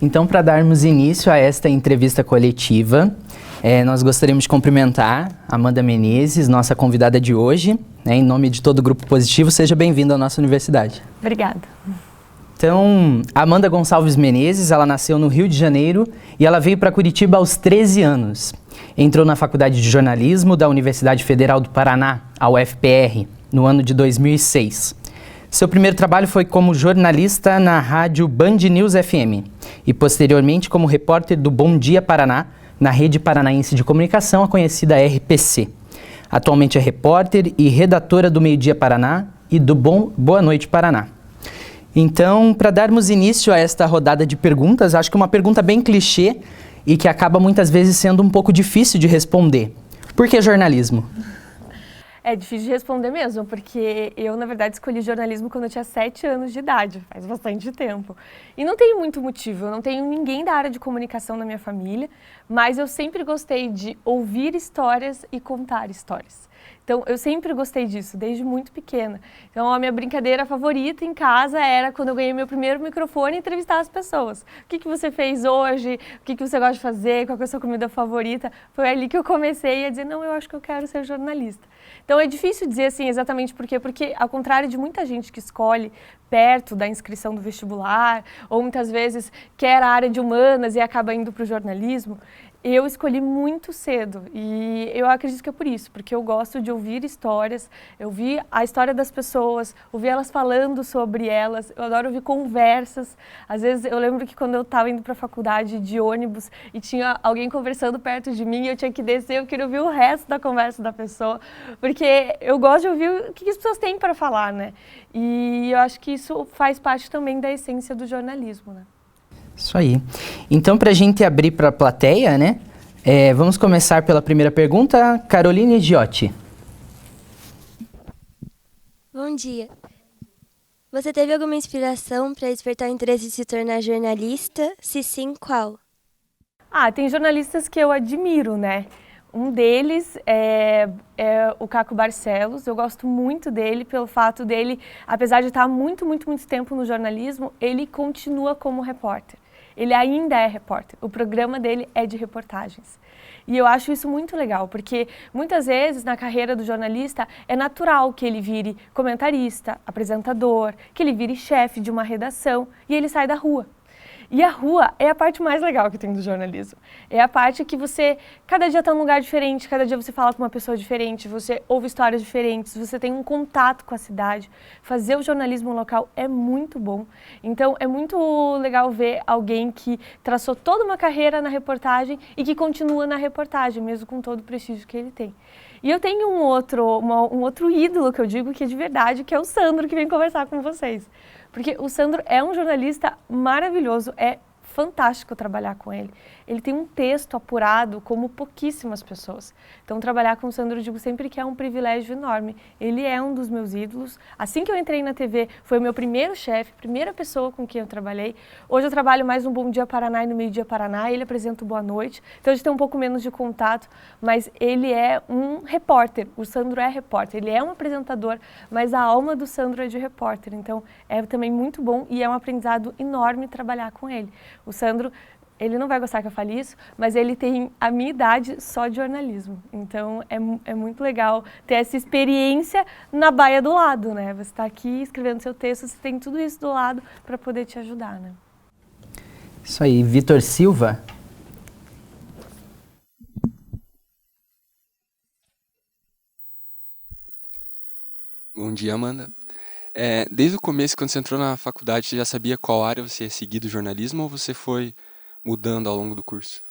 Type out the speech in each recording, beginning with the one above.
Então, para darmos início a esta entrevista coletiva, nós gostaríamos de cumprimentar a Amanda Menezes, nossa convidada de hoje, em nome de todo o Grupo Positivo. Seja bem-vinda à nossa universidade. Obrigada. Então, Amanda Gonçalves Menezes, ela nasceu no Rio de Janeiro e ela veio para Curitiba aos 13 anos. Entrou na Faculdade de Jornalismo da Universidade Federal do Paraná, a UFPR, no ano de 2006. Seu primeiro trabalho foi como jornalista na rádio Band News FM e, posteriormente, como repórter do Bom Dia Paraná, na Rede Paranaense de Comunicação, a conhecida RPC. Atualmente é repórter e redatora do Meio Dia Paraná e do Boa Noite Paraná. Então, para darmos início a esta rodada de perguntas, acho que uma pergunta bem clichê e que acaba muitas vezes sendo um pouco difícil de responder. Por que jornalismo? É difícil de responder mesmo, porque eu, na verdade, escolhi jornalismo quando eu tinha 7 anos de idade, faz bastante tempo. E não tenho muito motivo, eu não tenho ninguém da área de comunicação na minha família, mas eu sempre gostei de ouvir histórias e contar histórias. Então, eu sempre gostei disso, desde muito pequena. Então, a minha brincadeira favorita em casa era quando eu ganhei meu primeiro microfone, entrevistar as pessoas. O que você fez hoje? O que você gosta de fazer? Qual é a sua comida favorita? Foi ali que eu comecei a dizer, não, eu acho que eu quero ser jornalista. Então, é difícil dizer assim exatamente por quê, porque ao contrário de muita gente que escolhe perto da inscrição do vestibular, ou muitas vezes quer a área de humanas e acaba indo para o jornalismo, eu escolhi muito cedo e eu acredito que é por isso, porque eu gosto de ouvir histórias, eu ouvir a história das pessoas, ouvir elas falando sobre elas, eu adoro ouvir conversas. Às vezes eu lembro que quando eu estava indo para a faculdade de ônibus e tinha alguém conversando perto de mim, eu tinha que descer, eu queria ouvir o resto da conversa da pessoa, porque eu gosto de ouvir o que as pessoas têm para falar, né? E eu acho que isso faz parte também da essência do jornalismo, né? Isso aí. Então, para a gente abrir para a plateia, né? Vamos começar pela primeira pergunta. Caroline Giotti. Bom dia. Você teve alguma inspiração para despertar o interesse de se tornar jornalista? Se sim, qual? Tem jornalistas que eu admiro, né? Um deles é o Caco Barcelos. Eu gosto muito dele pelo fato dele, apesar de estar muito tempo no jornalismo, ele continua como repórter. Ele ainda é repórter. O programa dele é de reportagens. E eu acho isso muito legal, porque muitas vezes na carreira do jornalista é natural que ele vire comentarista, apresentador, que ele vire chefe de uma redação e ele sai da rua. E a rua é a parte mais legal que tem do jornalismo. É a parte que você, cada dia está num lugar diferente, cada dia você fala com uma pessoa diferente, você ouve histórias diferentes, você tem um contato com a cidade. Fazer o jornalismo local é muito bom. Então, é muito legal ver alguém que traçou toda uma carreira na reportagem e que continua na reportagem, mesmo com todo o prestígio que ele tem. E eu tenho um outro ídolo que eu digo que é de verdade, que é o Sandro, que vem conversar com vocês. Porque o Sandro é um jornalista maravilhoso, é fantástico trabalhar com ele. Ele tem um texto apurado como pouquíssimas pessoas. Então, trabalhar com o Sandro, eu digo sempre que é um privilégio enorme. Ele é um dos meus ídolos. Assim que eu entrei na TV, foi o meu primeiro chefe, primeira pessoa com quem eu trabalhei. Hoje eu trabalho mais no Bom Dia Paraná e no Meio Dia Paraná, ele apresenta o Boa Noite. Então, a gente tem um pouco menos de contato, mas ele é um repórter. O Sandro é repórter, ele é um apresentador, mas a alma do Sandro é de repórter. Então, é também muito bom e é um aprendizado enorme trabalhar com ele. O Sandro, ele não vai gostar que eu fale isso, mas ele tem a minha idade só de jornalismo. Então, é muito legal ter essa experiência na baia do lado, né? Você está aqui escrevendo seu texto, você tem tudo isso do lado para poder te ajudar, né? Isso aí. Vitor Silva. Bom dia, Amanda. Desde o começo, quando você entrou na faculdade, você já sabia qual área você ia seguir do jornalismo ou você foi mudando ao longo do curso?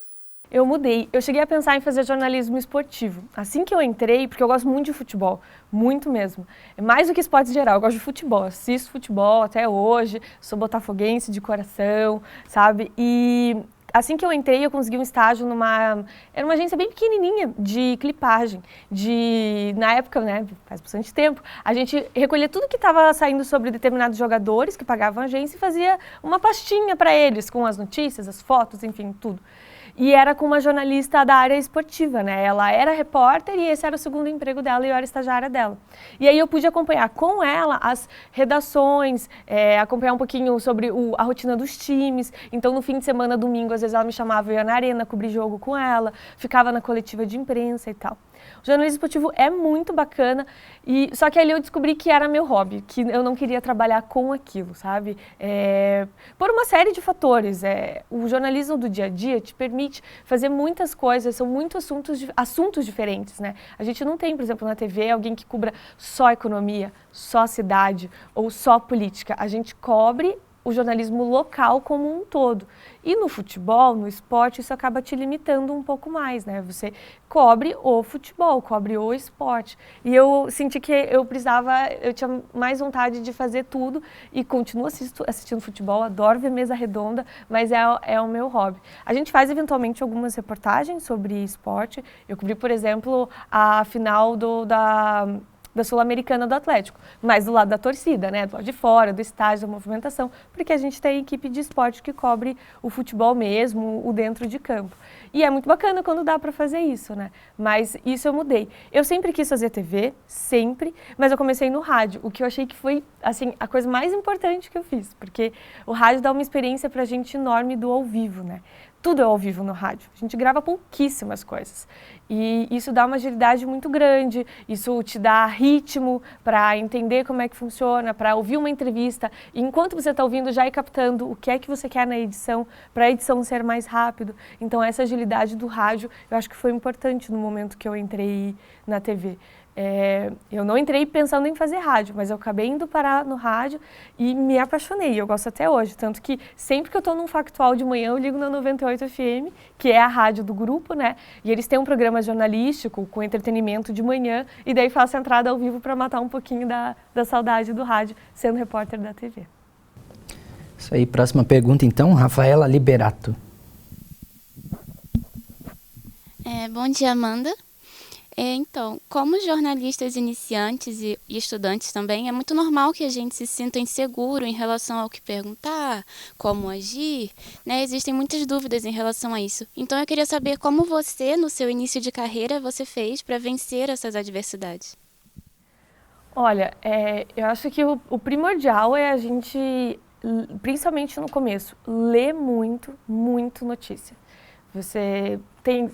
Eu mudei. Eu cheguei a pensar em fazer jornalismo esportivo. Assim que eu entrei, porque eu gosto muito de futebol, muito mesmo. É mais do que esportes em geral, eu gosto de futebol, assisto futebol até hoje, sou botafoguense de coração, sabe? E assim que eu entrei, eu consegui um estágio era uma agência bem pequenininha de clipagem. Na época, né, faz bastante tempo, a gente recolhia tudo que estava saindo sobre determinados jogadores que pagavam a agência e fazia uma pastinha para eles, com as notícias, as fotos, enfim, tudo. E era com uma jornalista da área esportiva, né? Ela era repórter e esse era o segundo emprego dela e eu era estagiária dela. E aí eu pude acompanhar com ela as redações, acompanhar um pouquinho sobre a rotina dos times. Então, no fim de semana, domingo, às vezes ela me chamava, eu ia na arena, cobrir jogo com ela, ficava na coletiva de imprensa e tal. O jornalismo esportivo é muito bacana, só que ali eu descobri que era meu hobby, que eu não queria trabalhar com aquilo, sabe? Por uma série de fatores. O jornalismo do dia a dia te permite fazer muitas coisas, são muitos assuntos diferentes, né? A gente não tem, por exemplo, na TV alguém que cubra só economia, só cidade ou só política. A gente cobre o jornalismo local como um todo. E no futebol, no esporte, isso acaba te limitando um pouco mais, né? Você cobre o futebol, cobre o esporte. E eu senti que eu tinha mais vontade de fazer tudo e continuo assistindo futebol, adoro ver mesa redonda, mas é o meu hobby. A gente faz eventualmente algumas reportagens sobre esporte. Eu cobri, por exemplo, a final da Sul-Americana do Atlético, mas do lado da torcida, né? Do lado de fora, do estádio, da movimentação, porque a gente tem equipe de esporte que cobre o futebol mesmo, o dentro de campo. E é muito bacana quando dá para fazer isso, né? Mas isso eu mudei. Eu sempre quis fazer TV, sempre, mas eu comecei no rádio, o que eu achei que foi, assim, a coisa mais importante que eu fiz, porque o rádio dá uma experiência pra gente enorme do ao vivo, né? Tudo é ao vivo no rádio. A gente grava pouquíssimas coisas. E isso dá uma agilidade muito grande, isso te dá ritmo para entender como é que funciona, para ouvir uma entrevista. E enquanto você está ouvindo, já ir captando o que é que você quer na edição, para a edição ser mais rápido. Então, essa agilidade do rádio, eu acho que foi importante no momento que eu entrei na TV. Eu não entrei pensando em fazer rádio, mas eu acabei indo parar no rádio e me apaixonei, eu gosto até hoje, tanto que sempre que eu estou num factual de manhã eu ligo na 98 FM, que é a rádio do grupo, né, e eles têm um programa jornalístico com entretenimento de manhã e daí faço a entrada ao vivo para matar um pouquinho da saudade do rádio, sendo repórter da TV. Isso aí, próxima pergunta então, Rafaela Liberato. Bom dia, Amanda. Então, como jornalistas iniciantes e estudantes também, é muito normal que a gente se sinta inseguro em relação ao que perguntar, como agir, né? Existem muitas dúvidas em relação a isso. Então, eu queria saber como você, no seu início de carreira, você fez para vencer essas adversidades. Olha, eu acho que o primordial é a gente, principalmente no começo, ler muito, muito notícia. Você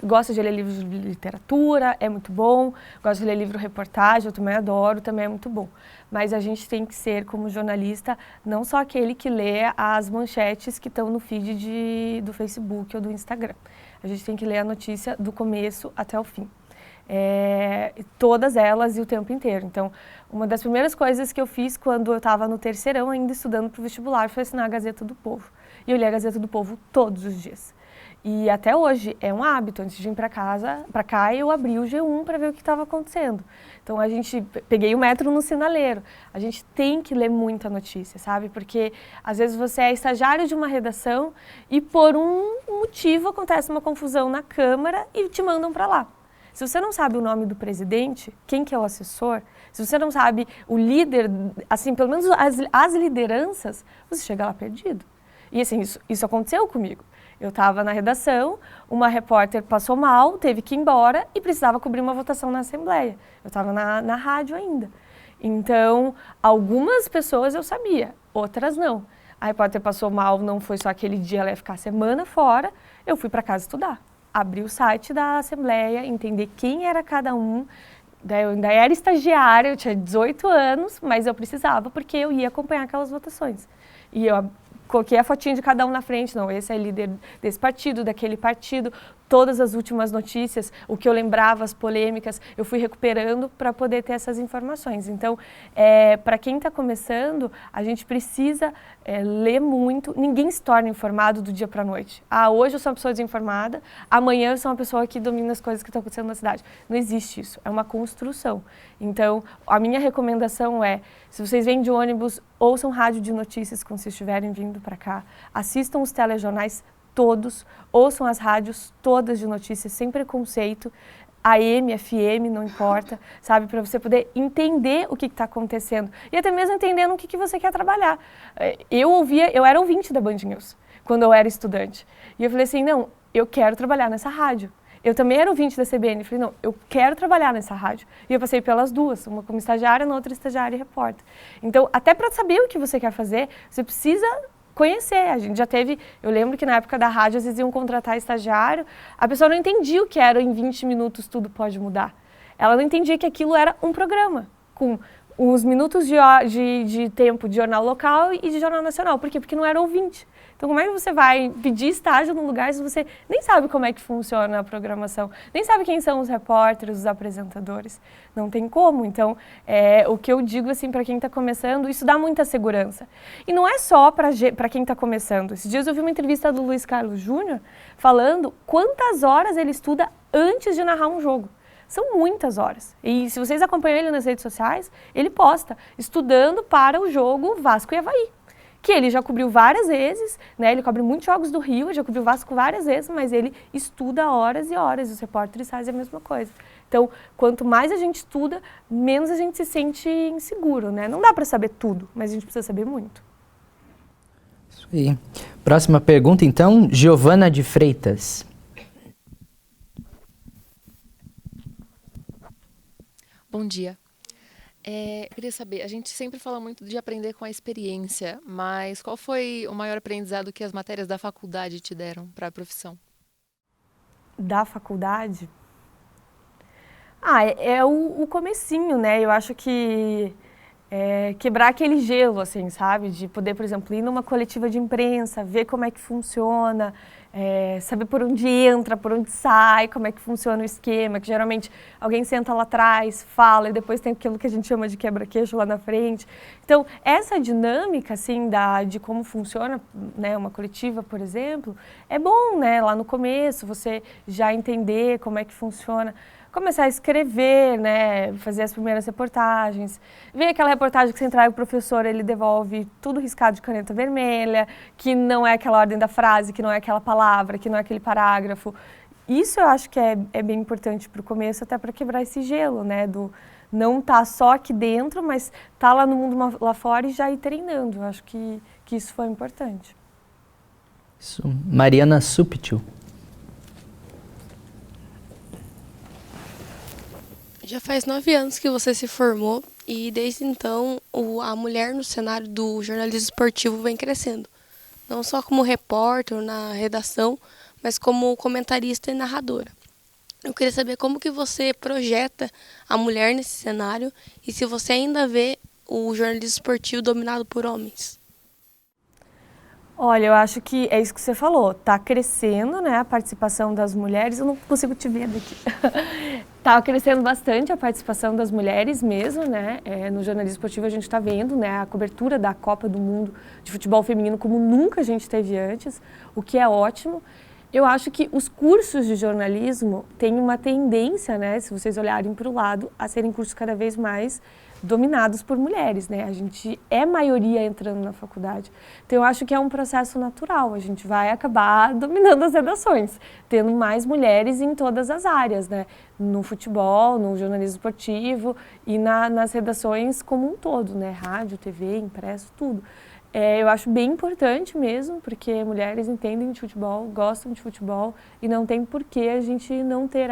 gosta de ler livros de literatura, é muito bom. Gosta de ler livro-reportagem, eu também adoro, também é muito bom. Mas a gente tem que ser, como jornalista, não só aquele que lê as manchetes que estão no feed do Facebook ou do Instagram. A gente tem que ler a notícia do começo até o fim. Todas elas e o tempo inteiro. Então, uma das primeiras coisas que eu fiz quando eu estava no terceirão, ainda estudando para o vestibular, foi assinar a Gazeta do Povo. E eu li a Gazeta do Povo todos os dias. E até hoje é um hábito, antes de ir para cá, eu abri o G1 para ver o que estava acontecendo. Então, peguei o metro no sinaleiro. A gente tem que ler muita notícia, sabe? Porque, às vezes, você é estagiário de uma redação e, por um motivo, acontece uma confusão na Câmara e te mandam para lá. Se você não sabe o nome do presidente, quem que é o assessor, se você não sabe o líder, assim, pelo menos as lideranças, você chega lá perdido. E, assim, isso aconteceu comigo. Eu estava na redação, uma repórter passou mal, teve que ir embora e precisava cobrir uma votação na Assembleia. Eu estava na rádio ainda. Então, algumas pessoas eu sabia, outras não. A repórter passou mal, não foi só aquele dia, ela ia ficar a semana fora, eu fui para casa estudar. Abri o site da Assembleia, entender quem era cada um. Eu ainda era estagiária, eu tinha 18 anos, mas eu precisava porque eu ia acompanhar aquelas votações. E eu coloquei a fotinha de cada um na frente, não, esse é líder desse partido, daquele partido, todas as últimas notícias, o que eu lembrava, as polêmicas, eu fui recuperando para poder ter essas informações. Então, para quem está começando, a gente precisa ler muito, ninguém se torna informado do dia para a noite. Hoje eu sou uma pessoa desinformada, amanhã eu sou uma pessoa que domina as coisas que estão acontecendo na cidade. Não existe isso, é uma construção. Então, a minha recomendação se vocês vêm de ônibus, ouçam rádio de notícias quando vocês estiverem vindo para cá, assistam os telejornais todos, ouçam as rádios todas de notícias, sem preconceito, AM, FM, não importa, sabe, para você poder entender o que está acontecendo e até mesmo entender no que você quer trabalhar. Eu era ouvinte da Band News quando eu era estudante e eu falei assim, não, eu quero trabalhar nessa rádio. Eu também era ouvinte da CBN, falei, não, eu quero trabalhar nessa rádio. E eu passei pelas duas, uma como estagiária, na outra estagiária e repórter. Então, até para saber o que você quer fazer, você precisa conhecer. A gente já teve, eu lembro que na época da rádio, às vezes iam contratar estagiário, a pessoa não entendia o que era em 20 minutos tudo pode mudar. Ela não entendia que aquilo era um programa, com uns minutos de tempo de jornal local e de jornal nacional. Por quê? Porque não era ouvinte. Então, como é que você vai pedir estágio num lugar se você nem sabe como é que funciona a programação, nem sabe quem são os repórteres, os apresentadores? Não tem como. Então, o que eu digo assim para quem está começando, isso dá muita segurança. E não é só para quem está começando. Esses dias eu vi uma entrevista do Luiz Carlos Júnior falando quantas horas ele estuda antes de narrar um jogo. São muitas horas. E se vocês acompanham ele nas redes sociais, ele posta estudando para o jogo Vasco e Avaí, que ele já cobriu várias vezes, né? Ele cobre muitos jogos do Rio, já cobriu o Vasco várias vezes, mas ele estuda horas e horas, os repórteres fazem a mesma coisa. Então, quanto mais a gente estuda, menos a gente se sente inseguro, né? Não dá para saber tudo, mas a gente precisa saber muito. Isso aí. Próxima pergunta, então, Giovana de Freitas. Bom dia. Eu queria saber, a gente sempre fala muito de aprender com a experiência, mas qual foi o maior aprendizado que as matérias da faculdade te deram para a profissão? Da faculdade? É o comecinho, né? Eu acho que quebrar aquele gelo, assim, sabe? De poder, por exemplo, ir numa coletiva de imprensa, ver como é que funciona, saber por onde entra, por onde sai, como é que funciona o esquema, que geralmente alguém senta lá atrás, fala, e depois tem aquilo que a gente chama de quebra-queixo lá na frente. Então, essa dinâmica, assim, de como funciona, né, uma coletiva, por exemplo, é bom, né, lá no começo, você já entender como é que funciona, começar a escrever, né, fazer as primeiras reportagens, ver aquela reportagem que você entrega o professor, ele devolve tudo riscado de caneta vermelha, que não é aquela ordem da frase, que não é aquela palavra, que não é aquele parágrafo. Isso eu acho que é bem importante para o começo, até para quebrar esse gelo, né, do não estar só aqui dentro, mas estar lá no mundo lá fora e já ir treinando. Eu acho que isso foi importante. Isso. Mariana Supitil. Já faz 9 anos que você se formou e desde então a mulher no cenário do jornalismo esportivo vem crescendo. Não só como repórter na redação, mas como comentarista e narradora. Eu queria saber como que você projeta a mulher nesse cenário e se você ainda vê o jornalismo esportivo dominado por homens. Olha, eu acho que é isso que você falou, está crescendo, né, a participação das mulheres, eu não consigo te ver daqui. Está crescendo bastante a participação das mulheres mesmo, né, no jornalismo esportivo a gente está vendo, né, a cobertura da Copa do Mundo de futebol feminino como nunca a gente teve antes, o que é ótimo. Eu acho que os cursos de jornalismo têm uma tendência, né, se vocês olharem para o lado, a serem cursos cada vez mais dominados por mulheres, né? A gente é maioria entrando na faculdade. Então, eu acho que é um processo natural. A gente vai acabar dominando as redações, tendo mais mulheres em todas as áreas, né? No futebol, no jornalismo esportivo e nas redações como um todo, né? Rádio, TV, impresso, tudo. Eu acho bem importante mesmo, porque mulheres entendem de futebol, gostam de futebol e não tem por que a gente não ter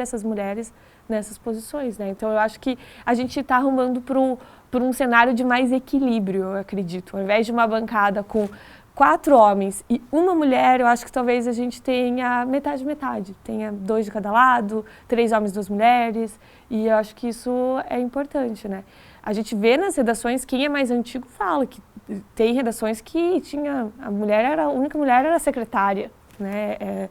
essas mulheres nessas posições, né? Então, eu acho que a gente está arrumando por um cenário de mais equilíbrio, eu acredito. Ao invés de uma bancada com 4 homens e uma mulher, eu acho que talvez a gente tenha metade. Tenha 2 de cada lado, 3 homens, 2 mulheres, e eu acho que isso é importante, né? A gente vê nas redações, quem é mais antigo fala que tem redações que a única mulher era a secretária, né?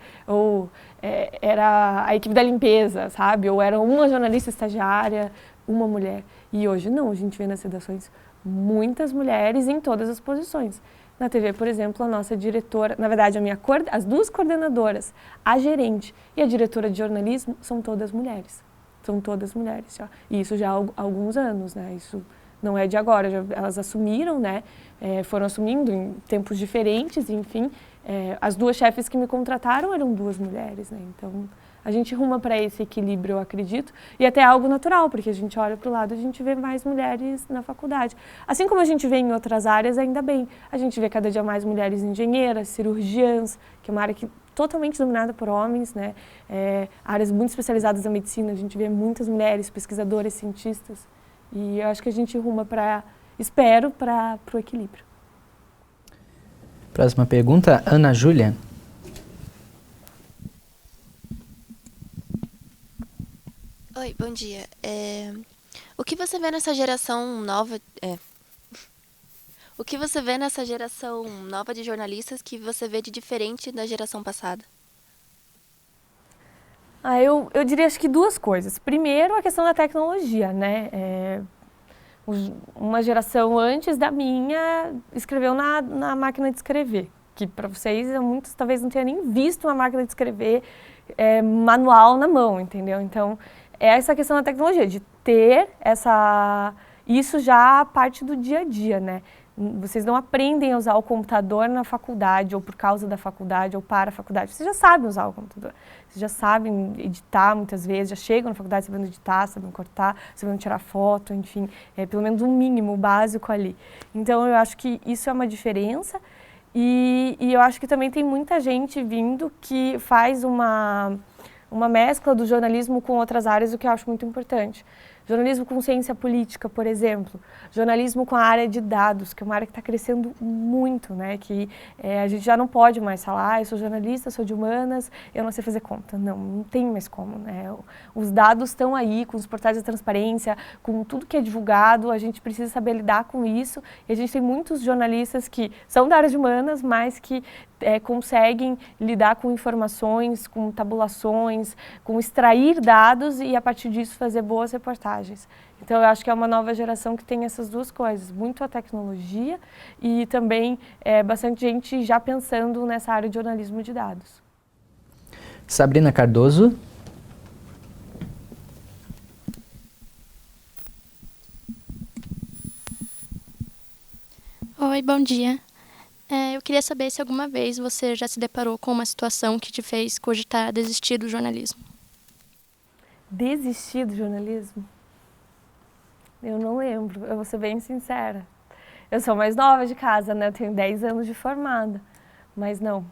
Era a equipe da limpeza, sabe? Ou era uma jornalista estagiária, uma mulher. E hoje não, a gente vê nas redações muitas mulheres em todas as posições. Na TV, por exemplo, a nossa diretora, na verdade, as 2 coordenadoras, a gerente e a diretora de jornalismo são todas mulheres. São todas mulheres já. E isso já há alguns anos, né? Isso não é de agora, elas assumiram, né? Foram assumindo em tempos diferentes, enfim. As 2 chefes que me contrataram eram 2 mulheres, né? Então, a gente ruma para esse equilíbrio, eu acredito, e até algo natural, porque a gente olha para o lado e a gente vê mais mulheres na faculdade. Assim como a gente vê em outras áreas, ainda bem. A gente vê cada dia mais mulheres engenheiras, cirurgiãs, que é uma área que totalmente dominada por homens, né? Áreas muito especializadas da medicina, a gente vê muitas mulheres, pesquisadoras, cientistas, e eu acho que a gente ruma espero, para o equilíbrio. Próxima pergunta, Ana Júlia. Oi, bom dia. O que você vê nessa geração nova? O que você vê nessa geração nova de jornalistas que você vê de diferente da geração passada? Eu diria, acho que duas coisas. Primeiro, a questão da tecnologia, né? Uma geração antes da minha escreveu na máquina de escrever, que para vocês, muitos talvez não tenham nem visto uma máquina de escrever manual na mão, entendeu? Então, é essa questão da tecnologia, de ter isso já parte do dia a dia, né? Vocês não aprendem a usar o computador na faculdade, ou por causa da faculdade, ou para a faculdade. Vocês já sabem usar o computador. Vocês já sabem editar muitas vezes, já chegam na faculdade sabendo editar, sabendo cortar, sabendo tirar foto, enfim. Pelo menos um mínimo, básico ali. Então, eu acho que isso é uma diferença. E eu acho que também tem muita gente vindo que faz uma mescla do jornalismo com outras áreas, o que eu acho muito importante. Jornalismo com ciência política, por exemplo. Jornalismo com a área de dados, que é uma área que está crescendo muito, né? Que a gente já não pode mais falar, eu sou jornalista, sou de humanas, eu não sei fazer conta. Não tem mais como, né? Os dados estão aí, com os portais de transparência, com tudo que é divulgado, a gente precisa saber lidar com isso. E a gente tem muitos jornalistas que são da área de humanas, mas que conseguem lidar com informações, com tabulações, com extrair dados e, a partir disso, fazer boas reportagens. Então, eu acho que é uma nova geração que tem essas duas coisas, muito a tecnologia e também bastante gente já pensando nessa área de jornalismo de dados. Sabrina Cardoso. Oi, bom dia. Eu queria saber se alguma vez você já se deparou com uma situação que te fez cogitar desistir do jornalismo. Desistir do jornalismo? Eu não lembro, eu vou ser bem sincera. Eu sou mais nova de casa, né? Eu tenho 10 anos de formada, mas não.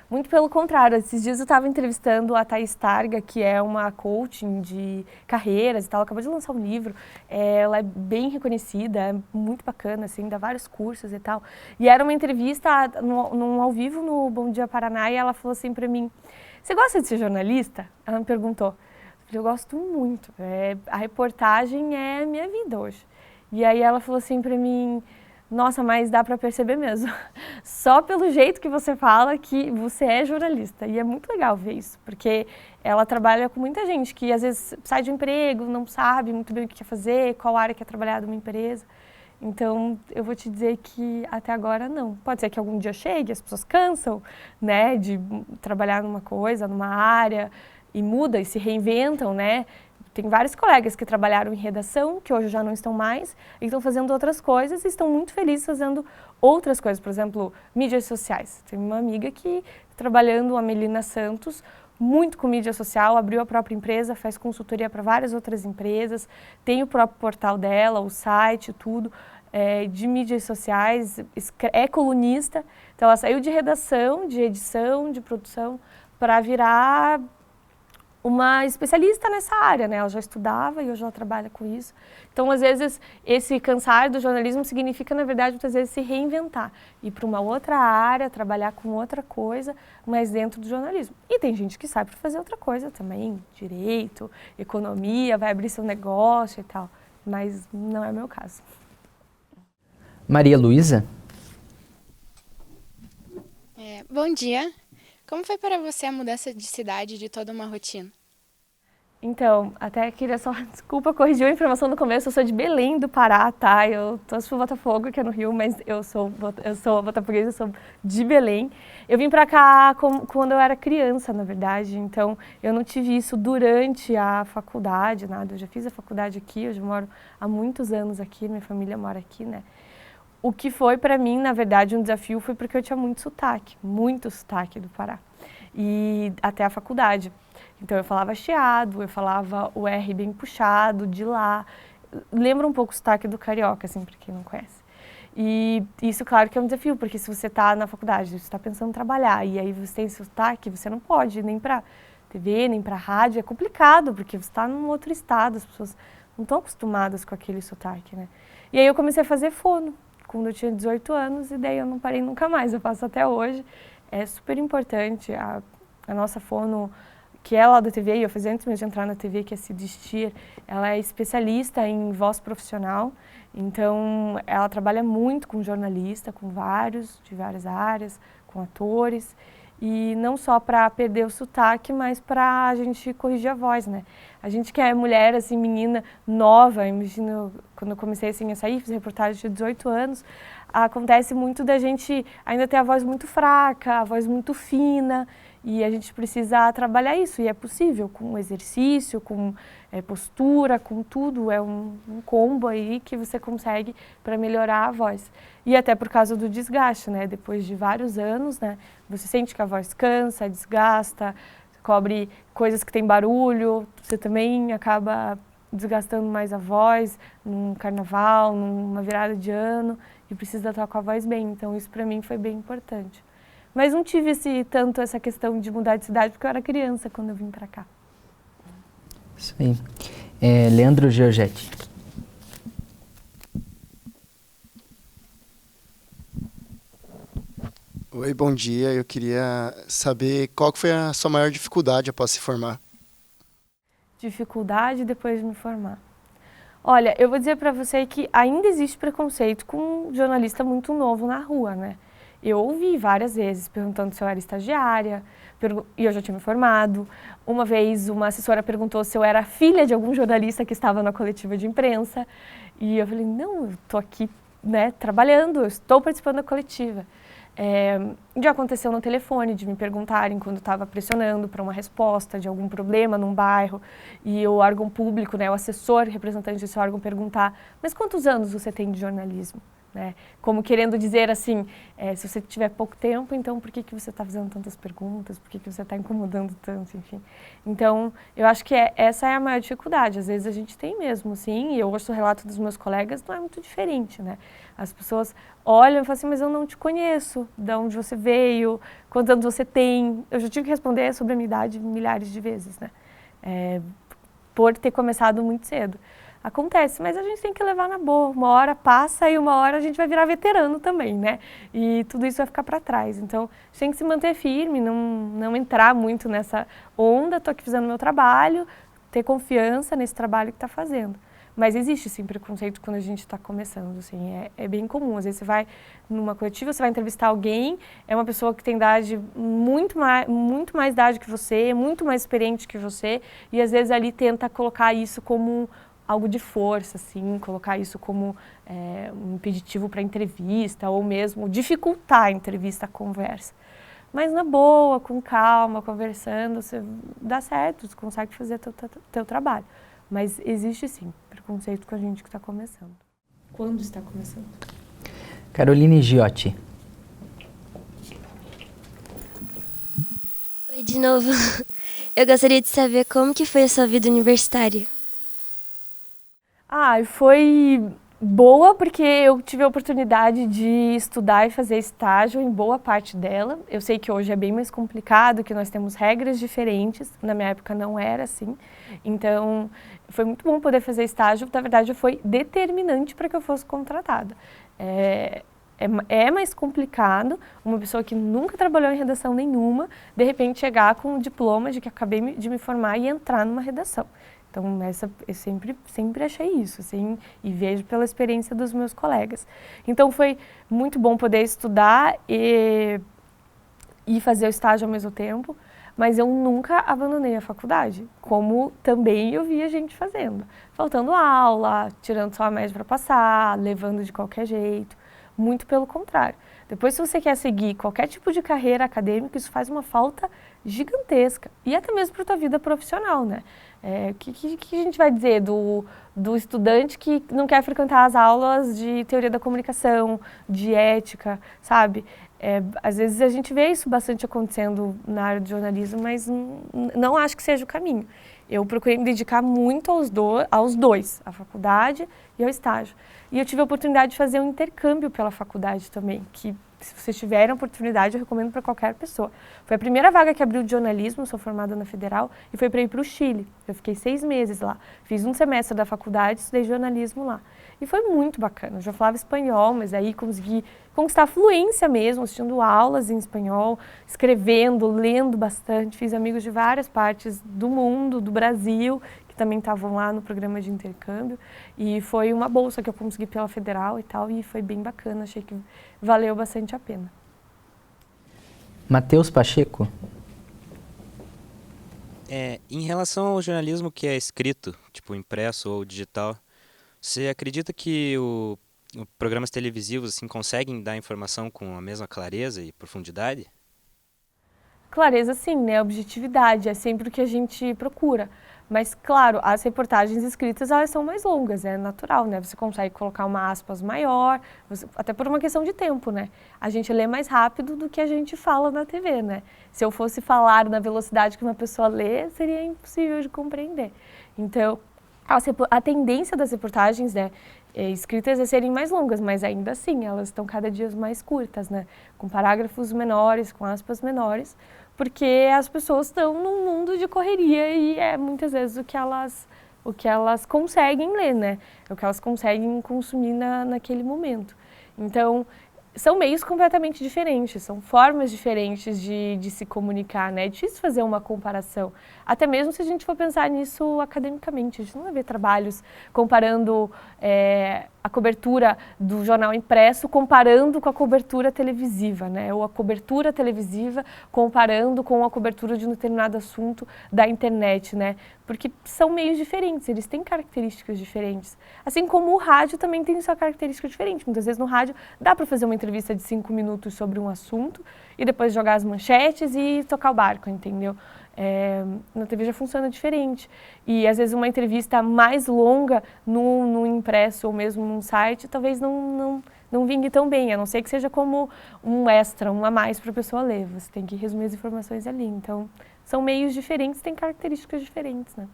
Muito pelo contrário, esses dias eu estava entrevistando a Thaís Targa, que é uma coaching de carreiras e tal, acabou de lançar um livro, ela é bem reconhecida, é muito bacana, assim, dá vários cursos e tal. E era uma entrevista num ao vivo no Bom Dia Paraná e ela falou assim para mim, você gosta de ser jornalista? Ela me perguntou. Eu gosto muito, a reportagem é a minha vida hoje. E aí ela falou assim para mim, nossa, mas dá para perceber mesmo, só pelo jeito que você fala que você é jornalista. E é muito legal ver isso, porque ela trabalha com muita gente que às vezes sai de um emprego, não sabe muito bem o que quer fazer, qual área quer trabalhar numa empresa. Então, eu vou te dizer que até agora não. Pode ser que algum dia chegue, as pessoas cansam, né, de trabalhar numa coisa, numa área, e muda e se reinventam, né? Tem vários colegas que trabalharam em redação, que hoje já não estão mais, e estão fazendo outras coisas e estão muito felizes fazendo outras coisas. Por exemplo, mídias sociais. Tem uma amiga que, trabalhando, a Melina Santos, muito com mídia social, abriu a própria empresa, faz consultoria para várias outras empresas, tem o próprio portal dela, o site, tudo, de mídias sociais, é colunista. Então, ela saiu de redação, de edição, de produção, para virar uma especialista nessa área, né? Ela já estudava e hoje ela trabalha com isso. Então, às vezes, esse cansar do jornalismo significa, na verdade, muitas vezes se reinventar, ir para uma outra área, trabalhar com outra coisa, mas dentro do jornalismo. E tem gente que sabe fazer outra coisa também, direito, economia, vai abrir seu negócio e tal, mas não é meu caso. Maria Luísa. Bom dia. Como foi para você a mudança de cidade, de toda uma rotina? Então, até queria só, desculpa, corrigir a informação no começo, eu sou de Belém do Pará, tá? Eu torço pro Botafogo, que é no Rio, mas eu sou botafoguesa, eu sou de Belém. Eu vim pra cá quando eu era criança, na verdade, então eu não tive isso durante a faculdade, nada. Eu já fiz a faculdade aqui, eu já moro há muitos anos aqui, minha família mora aqui, né? O que foi para mim, na verdade, um desafio foi porque eu tinha muito sotaque do Pará. E até a faculdade. Então eu falava chiado, eu falava o R bem puxado, de lá. Lembra um pouco o sotaque do carioca, assim, para quem não conhece. E isso, claro, que é um desafio, porque se você está na faculdade, você está pensando em trabalhar, e aí você tem esse sotaque, você não pode ir nem para TV, nem para rádio, é complicado, porque você está num outro estado, as pessoas não estão acostumadas com aquele sotaque, né? E aí eu comecei a fazer fono, quando eu tinha 18 anos, e daí eu não parei nunca mais, eu faço até hoje. É super importante, a nossa fono, que é lá da TV, e eu fiz antes mesmo de entrar na TV, que é a Cid Stier, ela é especialista em voz profissional, então ela trabalha muito com jornalista, com vários, de várias áreas, com atores, e não só para perder o sotaque, mas para a gente corrigir a voz, né? A gente que é mulher, assim, menina nova, imagina, quando eu comecei assim a sair, fiz reportagem de 18 anos, acontece muito da gente ainda ter a voz muito fraca, a voz muito fina, e a gente precisa trabalhar isso, e é possível, com exercício, com postura, com tudo, é um combo aí que você consegue para melhorar a voz. E até por causa do desgaste, né? Depois de vários anos, né? Você sente que a voz cansa, desgasta, cobre coisas que tem barulho, você também acaba desgastando mais a voz num carnaval, numa virada de ano, e precisa estar com a voz bem, então isso para mim foi bem importante. Mas não tive tanto essa questão de mudar de cidade, porque eu era criança quando eu vim para cá. Isso aí. Leandro Giorgetti. Oi, bom dia. Eu queria saber qual que foi a sua maior dificuldade após se formar. Dificuldade depois de me formar. Olha, eu vou dizer para você que ainda existe preconceito com um jornalista muito novo na rua, né? Eu ouvi várias vezes perguntando se eu era estagiária, e eu já tinha me formado. Uma vez uma assessora perguntou se eu era filha de algum jornalista que estava na coletiva de imprensa. E eu falei, não, eu estou aqui, né, trabalhando, eu estou participando da coletiva. Já aconteceu no telefone de me perguntarem quando estava pressionando para uma resposta de algum problema num bairro e o órgão público, né, o assessor, representante desse órgão, perguntar, mas quantos anos você tem de jornalismo? Né? Como querendo dizer assim, se você tiver pouco tempo, então por que você está fazendo tantas perguntas, por que você está incomodando tanto, enfim. Então, eu acho que essa é a maior dificuldade, às vezes a gente tem mesmo, sim, e eu ouço o relato dos meus colegas, não é muito diferente, né? As pessoas olham e falam assim, mas eu não te conheço, de onde você veio, quantos anos você tem. Eu já tive que responder sobre a minha idade milhares de vezes, né? Por ter começado muito cedo. Acontece, mas a gente tem que levar na boa. Uma hora passa e uma hora a gente vai virar veterano também, né? E tudo isso vai ficar para trás. Então, a gente tem que se manter firme, não entrar muito nessa onda, estou aqui fazendo o meu trabalho, ter confiança nesse trabalho que está fazendo. Mas existe, sim, preconceito quando a gente está começando, assim, é bem comum. Às vezes você vai numa coletiva, você vai entrevistar alguém, é uma pessoa que tem idade muito mais idade que você, muito mais experiente que você, e às vezes ali tenta colocar isso como algo de força, assim, colocar isso como um impeditivo para a entrevista, ou mesmo dificultar a entrevista, a conversa. Mas na boa, com calma, conversando, você dá certo, você consegue fazer teu trabalho. Mas existe sim preconceito com a gente que está começando. Quando está começando? Caroline Giotti. Oi, de novo. Eu gostaria de saber como que foi a sua vida universitária. Foi boa porque eu tive a oportunidade de estudar e fazer estágio em boa parte dela. Eu sei que hoje é bem mais complicado, que nós temos regras diferentes. Na minha época não era assim. Então, foi muito bom poder fazer estágio. Na verdade, foi determinante para que eu fosse contratada. É mais complicado uma pessoa que nunca trabalhou em redação nenhuma, de repente chegar com o diploma de que acabei de me formar e entrar numa redação. Então, eu sempre achei isso, assim, e vejo pela experiência dos meus colegas. Então, foi muito bom poder estudar e fazer o estágio ao mesmo tempo, mas eu nunca abandonei a faculdade, como também eu via gente fazendo. Faltando aula, tirando só a média para passar, levando de qualquer jeito. Muito pelo contrário. Depois, se você quer seguir qualquer tipo de carreira acadêmica, isso faz uma falta gigantesca. E até mesmo para a tua vida profissional, né? O que a gente vai dizer do estudante que não quer frequentar as aulas de teoria da comunicação, de ética, sabe? Às vezes a gente vê isso bastante acontecendo na área de jornalismo, mas não acho que seja o caminho. Eu procurei me dedicar muito aos dois, à faculdade e ao estágio. E eu tive a oportunidade de fazer um intercâmbio pela faculdade também, que se vocês tiverem a oportunidade, eu recomendo para qualquer pessoa. Foi a primeira vaga que abriu de jornalismo, sou formada na Federal, e foi para ir para o Chile. Eu fiquei 6 meses lá. Fiz um semestre da faculdade, estudei jornalismo lá. E foi muito bacana. Eu já falava espanhol, mas aí consegui conquistar a fluência mesmo, assistindo aulas em espanhol, escrevendo, lendo bastante. Fiz amigos de várias partes do mundo, do Brasil, que também estavam lá no programa de intercâmbio. E foi uma bolsa que eu consegui pela Federal e tal, e foi bem bacana. Achei que valeu bastante a pena. Matheus Pacheco. Em relação ao jornalismo que é escrito, tipo impresso ou digital, você acredita que os programas televisivos assim, conseguem dar informação com a mesma clareza e profundidade? Clareza sim, né? Objetividade é sempre o que a gente procura. Mas, claro, as reportagens escritas, elas são mais longas, é natural, né? Você consegue colocar uma aspas maior, até por uma questão de tempo, né? A gente lê mais rápido do que a gente fala na TV, né? Se eu fosse falar na velocidade que uma pessoa lê, seria impossível de compreender. Então, a tendência das reportagens, né, escritas é serem mais longas, mas ainda assim, elas estão cada dia mais curtas, né? Com parágrafos menores, com aspas menores, porque as pessoas estão num mundo de correria e é muitas vezes o que elas conseguem ler, né? É o que elas conseguem consumir naquele momento. Então, são meios completamente diferentes, são formas diferentes de se comunicar, né? É difícil fazer uma comparação. Até mesmo se a gente for pensar nisso academicamente, a gente não vai ver trabalhos comparando a cobertura do jornal impresso comparando com a cobertura televisiva, né? Ou a cobertura televisiva comparando com a cobertura de um determinado assunto da internet, né? Porque são meios diferentes, eles têm características diferentes. Assim como o rádio também tem sua característica diferente. Muitas vezes no rádio dá para fazer uma entrevista de 5 minutos sobre um assunto e depois jogar as manchetes e tocar o barco, entendeu? Na TV já funciona diferente. E às vezes uma entrevista mais longa no impresso ou mesmo num site talvez não vingue tão bem, a não ser que seja como um extra, um a mais para a pessoa ler. Você tem que resumir as informações ali. Então, são meios diferentes, têm características diferentes, né?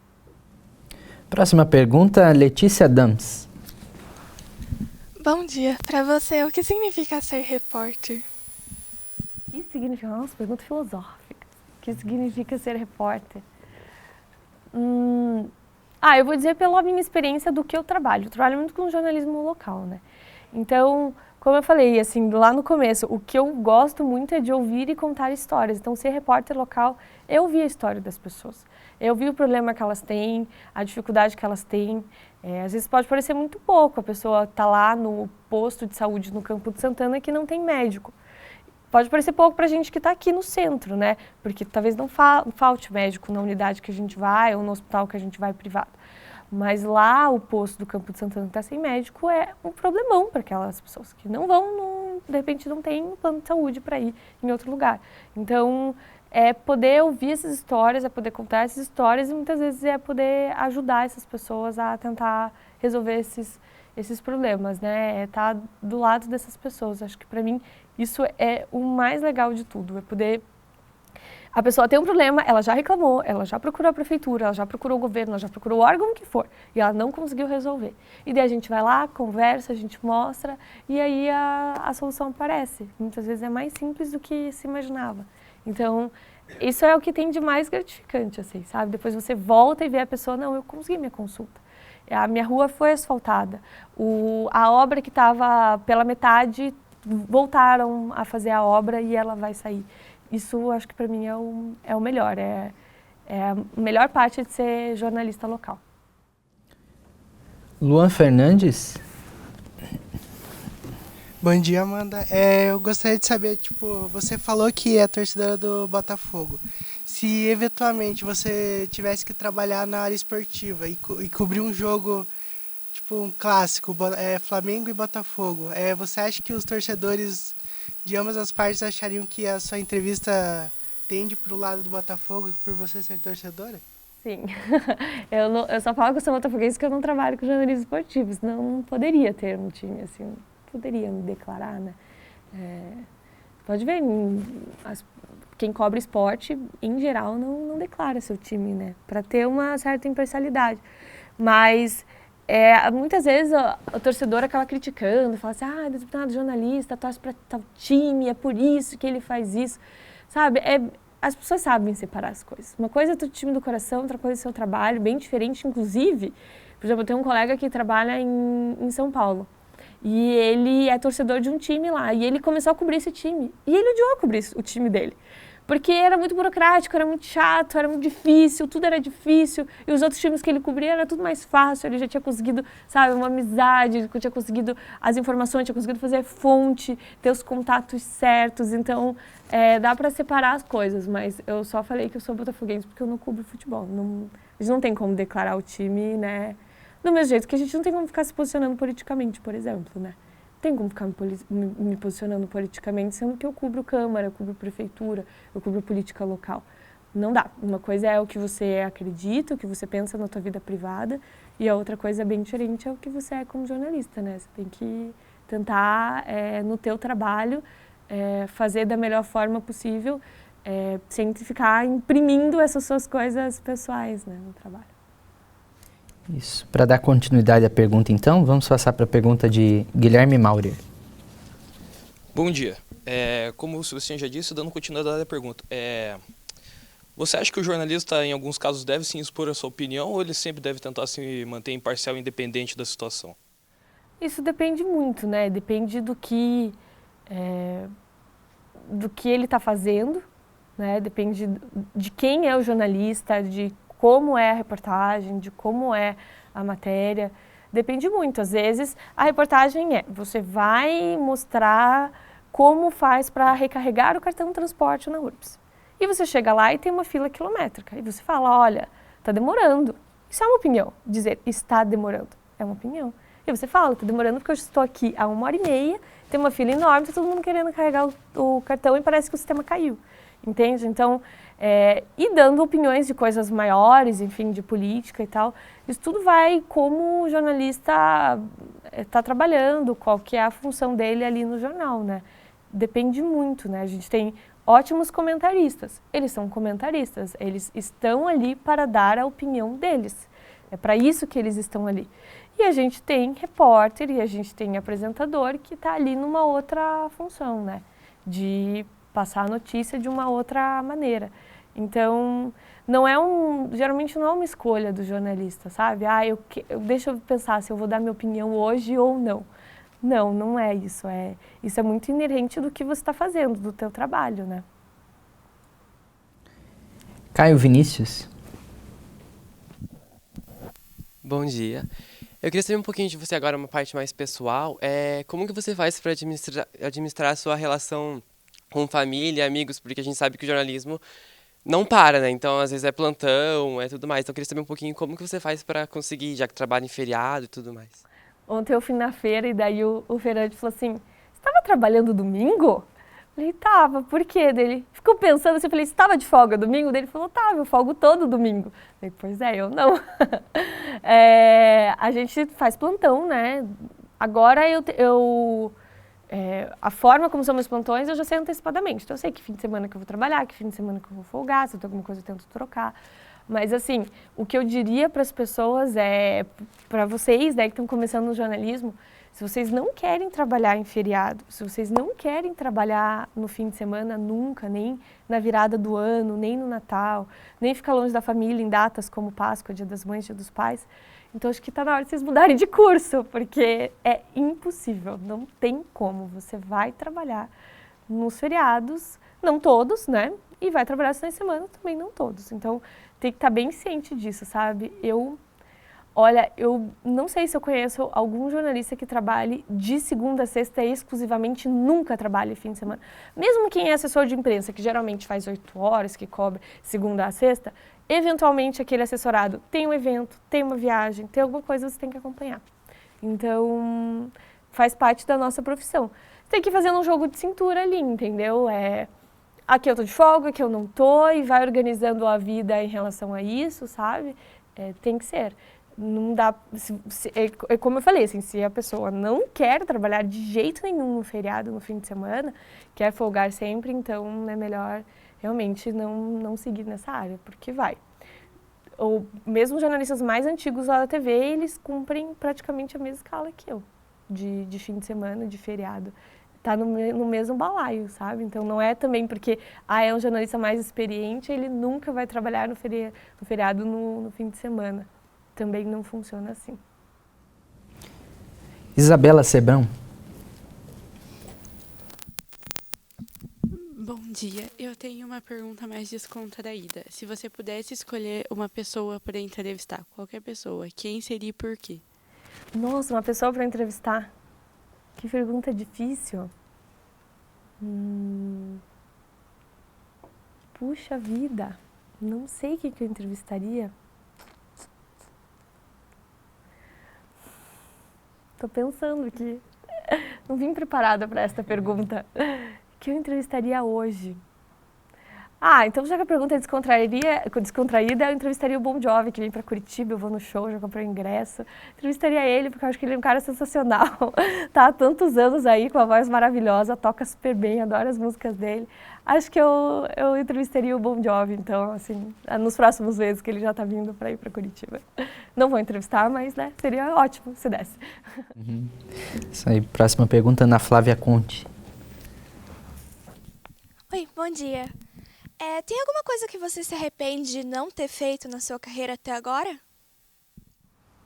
Próxima pergunta, Letícia Dams. Bom dia. Para você, o que significa ser repórter? O que significa? Nossa, pergunta filosófica. O que significa ser repórter? Eu vou dizer pela minha experiência do que eu trabalho. Eu trabalho muito com jornalismo local, né? Então, como eu falei, assim, lá no começo, o que eu gosto muito é de ouvir e contar histórias. Então, ser repórter local, eu ouvir a história das pessoas. Eu vi o problema que elas têm, a dificuldade que elas têm. Às vezes pode parecer muito pouco, a pessoa está lá no posto de saúde no Campo de Santana que não tem médico. Pode parecer pouco para a gente que está aqui no centro, né? Porque talvez não falte médico na unidade que a gente vai ou no hospital que a gente vai privado. Mas lá, o posto do Campo de Santana que está sem médico é um problemão para aquelas pessoas que não vão, de repente não tem um plano de saúde para ir em outro lugar. Então, é poder ouvir essas histórias, é poder contar essas histórias e muitas vezes é poder ajudar essas pessoas a tentar resolver esses problemas, né? É estar do lado dessas pessoas. Acho que para mim isso é o mais legal de tudo, é poder... A pessoa tem um problema, ela já reclamou, ela já procurou a prefeitura, ela já procurou o governo, ela já procurou o órgão que for e ela não conseguiu resolver. E daí a gente vai lá, conversa, a gente mostra e aí a solução aparece. Muitas vezes é mais simples do que se imaginava. Então, isso é o que tem de mais gratificante, assim, sabe? Depois você volta e vê a pessoa, não, eu consegui minha consulta. A minha rua foi asfaltada. A obra que estava pela metade, voltaram a fazer a obra e ela vai sair. Isso, acho que para mim é o melhor, é a melhor parte de ser jornalista local. Luan Fernandes. Bom dia, Amanda. Eu gostaria de saber, você falou que é torcedora do Botafogo. Se eventualmente você tivesse que trabalhar na área esportiva e cobrir um jogo, um clássico, Flamengo e Botafogo, você acha que os torcedores de ambas as partes achariam que a sua entrevista tende para o lado do Botafogo por você ser torcedora? Sim. Eu só falo que eu sou botafoguense porque eu não trabalho com jornalismo esportivo, senão não poderia ter um time, assim, não poderia me declarar, né? Pode ver, quem cobre esporte, em geral, não declara seu time, né? Para ter uma certa imparcialidade. Mas muitas vezes o torcedor acaba criticando, fala assim, determinado jornalista torce para tal time, é por isso que ele faz isso, sabe? As pessoas sabem separar as coisas. Uma coisa é o time do coração, outra coisa é o seu trabalho, bem diferente, inclusive. Por exemplo, eu tenho um colega que trabalha em São Paulo e ele é torcedor de um time lá e ele começou a cobrir esse time e ele odiou cobrir o time dele. Porque era muito burocrático, era muito chato, era muito difícil, tudo era difícil. E os outros times que ele cobria era tudo mais fácil. Ele já tinha conseguido, sabe, uma amizade, tinha conseguido as informações, tinha conseguido fazer fonte, ter os contatos certos. Então, dá para separar as coisas. Mas eu só falei que eu sou botafoguense porque eu não cubro futebol. A gente não tem como declarar o time, né? Do mesmo jeito que a gente não tem como ficar se posicionando politicamente, por exemplo, né? Tem como ficar me posicionando politicamente, sendo que eu cubro Câmara, eu cubro Prefeitura, eu cubro política local. Não dá. Uma coisa é o que você acredita, o que você pensa na tua vida privada, e a outra coisa bem diferente é o que você é como jornalista, né? Você tem que tentar, no teu trabalho, fazer da melhor forma possível, sem ficar imprimindo essas suas coisas pessoais, né, no trabalho. Isso. Para dar continuidade à pergunta, então, vamos passar para a pergunta de Guilherme Maurer. Bom dia. Como você já disse, dando continuidade à pergunta, você acha que o jornalista, em alguns casos, deve sim expor a sua opinião ou ele sempre deve tentar se manter imparcial e independente da situação? Isso depende muito, né? Depende do que ele está fazendo, né? Depende de quem é o jornalista, de como é a reportagem, de como é a matéria, depende muito. Às vezes, a reportagem você vai mostrar como faz para recarregar o cartão de transporte na URBS. E você chega lá e tem uma fila quilométrica. E você fala, olha, está demorando. Isso é uma opinião. Dizer está demorando é uma opinião. E você fala, está demorando porque eu estou aqui há 1h30, tem uma fila enorme, está todo mundo querendo carregar o cartão e parece que o sistema caiu. Entende? Então, e dando opiniões de coisas maiores, enfim, de política e tal, isso tudo vai como o jornalista está trabalhando, qual que é a função dele ali no jornal, né? Depende muito, né? A gente tem ótimos comentaristas, eles são comentaristas, eles estão ali para dar a opinião deles, é para isso que eles estão ali. E a gente tem repórter e a gente tem apresentador que está ali numa outra função, né? De passar a notícia de uma outra maneira. Então, geralmente não é uma escolha do jornalista, sabe? Deixa eu pensar se eu vou dar minha opinião hoje ou não. Não é isso. Isso é muito inerente do que você está fazendo, do teu trabalho, né? Caio Vinícius. Bom dia. Eu queria saber um pouquinho de você agora, uma parte mais pessoal. Como que você faz para administrar a sua relação com família, amigos, porque a gente sabe que o jornalismo não para, né? Então, às vezes é plantão, tudo mais. Então, eu queria saber um pouquinho como que você faz para conseguir, já que trabalha em feriado e tudo mais. Ontem eu fui na feira e daí o Fernando falou assim, você estava trabalhando domingo? Eu falei, tava, por quê? Ele ficou pensando assim, eu falei, você estava de folga domingo? Ele falou, tava, eu folgo todo domingo. Eu falei, pois eu não. A gente faz plantão, né? Agora a forma como são meus plantões eu já sei antecipadamente. Então eu sei que fim de semana que eu vou trabalhar, que fim de semana que eu vou folgar, se eu tenho alguma coisa eu tento trocar. Mas assim, o que eu diria para as pessoas para vocês, né, que estão começando no jornalismo, se vocês não querem trabalhar em feriado, se vocês não querem trabalhar no fim de semana nunca, nem na virada do ano, nem no Natal, nem ficar longe da família em datas como Páscoa, Dia das Mães, Dia dos Pais, então acho que está na hora de vocês mudarem de curso, porque é impossível, não tem como. Você vai trabalhar nos feriados, não todos, né? E vai trabalhar nos finais de semana também, não todos. Então tem que estar bem ciente disso, sabe? Olha, eu não sei se eu conheço algum jornalista que trabalhe de segunda a sexta exclusivamente, nunca trabalhe fim de semana. Mesmo quem é assessor de imprensa, que geralmente faz 8 horas, que cobre segunda a sexta, eventualmente aquele assessorado tem um evento, tem uma viagem, tem alguma coisa que você tem que acompanhar. Então, faz parte da nossa profissão. Você tem que ir fazendo um jogo de cintura ali, entendeu? Aqui eu tô de folga, aqui eu não tô, e vai organizando a vida em relação a isso, sabe? Tem que ser. Não dá, como eu falei, assim, se a pessoa não quer trabalhar de jeito nenhum no feriado, no fim de semana, quer folgar sempre, então é melhor realmente não seguir nessa área, porque vai. ou mesmo jornalistas mais antigos lá da TV, eles cumprem praticamente a mesma escala que eu, de fim de semana, de feriado. Tá no mesmo balaio, sabe? Então não é também porque é um jornalista mais experiente, ele nunca vai trabalhar no feriado no fim de semana. Também não funciona assim. Isabela Sebrão. Bom dia, eu tenho uma pergunta mais descontraída. Se você pudesse escolher uma pessoa para entrevistar, qualquer pessoa, quem seria e por quê? Nossa, uma pessoa para entrevistar? Que pergunta difícil. Puxa vida, não sei quem que eu entrevistaria. Tô pensando aqui. Não vim preparada para esta pergunta. Que eu entrevistaria hoje? Então já que a pergunta é descontraída, eu entrevistaria o Bon Jovi, que vem para Curitiba, eu vou no show, já comprei o ingresso. Entrevistaria ele, porque eu acho que ele é um cara sensacional. Tá há tantos anos aí, com a voz maravilhosa, toca super bem, adoro as músicas dele. Acho que eu entrevistaria o Bon Jovi, então, assim, nos próximos meses que ele já tá vindo para ir para Curitiba. Não vou entrevistar, mas, né, seria ótimo se desse. Isso aí, próxima pergunta, Ana Flávia Conte. Oi, bom dia. Tem alguma coisa que você se arrepende de não ter feito na sua carreira até agora?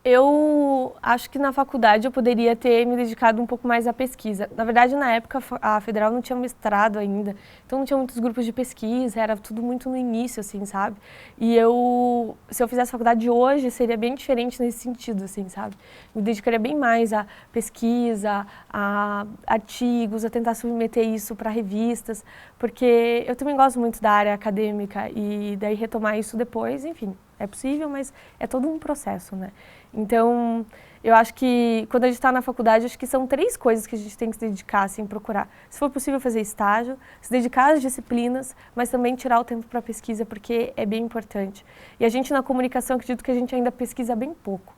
Eu acho que na faculdade eu poderia ter me dedicado um pouco mais à pesquisa. Na verdade, na época, a Federal não tinha mestrado ainda, então não tinha muitos grupos de pesquisa, era tudo muito no início, assim, sabe? E se eu fizesse faculdade hoje, seria bem diferente nesse sentido, assim, sabe? Me dedicaria bem mais à pesquisa, a artigos, a tentar submeter isso para revistas, porque eu também gosto muito da área acadêmica e daí retomar isso depois, enfim, é possível, mas é todo um processo, né? Então, eu acho que quando a gente está na faculdade, acho que são 3 coisas que a gente tem que se dedicar, assim, procurar. Se for possível fazer estágio, se dedicar às disciplinas, mas também tirar o tempo para pesquisa, porque é bem importante. E a gente na comunicação, acredito que a gente ainda pesquisa bem pouco,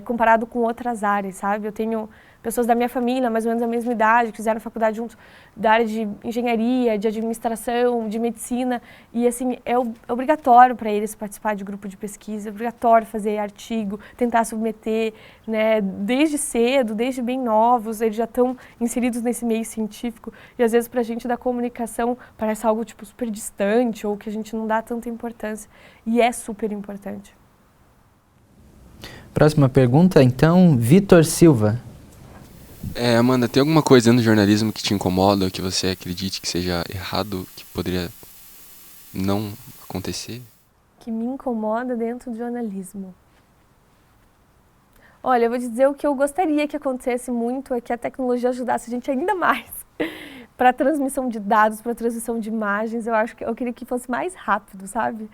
comparado com outras áreas, sabe? Eu tenho pessoas da minha família, mais ou menos da mesma idade, que fizeram faculdade junto da área de engenharia, de administração, de medicina, e assim, é obrigatório para eles participar de grupo de pesquisa, é obrigatório fazer artigo, tentar submeter, né, desde cedo, desde bem novos, eles já estão inseridos nesse meio científico, e às vezes para a gente da comunicação parece algo tipo super distante, ou que a gente não dá tanta importância, e é super importante. Próxima pergunta, então, Vitor Silva. Amanda, tem alguma coisa no jornalismo que te incomoda, que você acredite que seja errado, que poderia não acontecer? Que me incomoda dentro do jornalismo? Olha, eu vou te dizer o que eu gostaria que acontecesse muito, é que a tecnologia ajudasse a gente ainda mais para transmissão de dados, para transmissão de imagens. Eu queria que fosse mais rápido, sabe?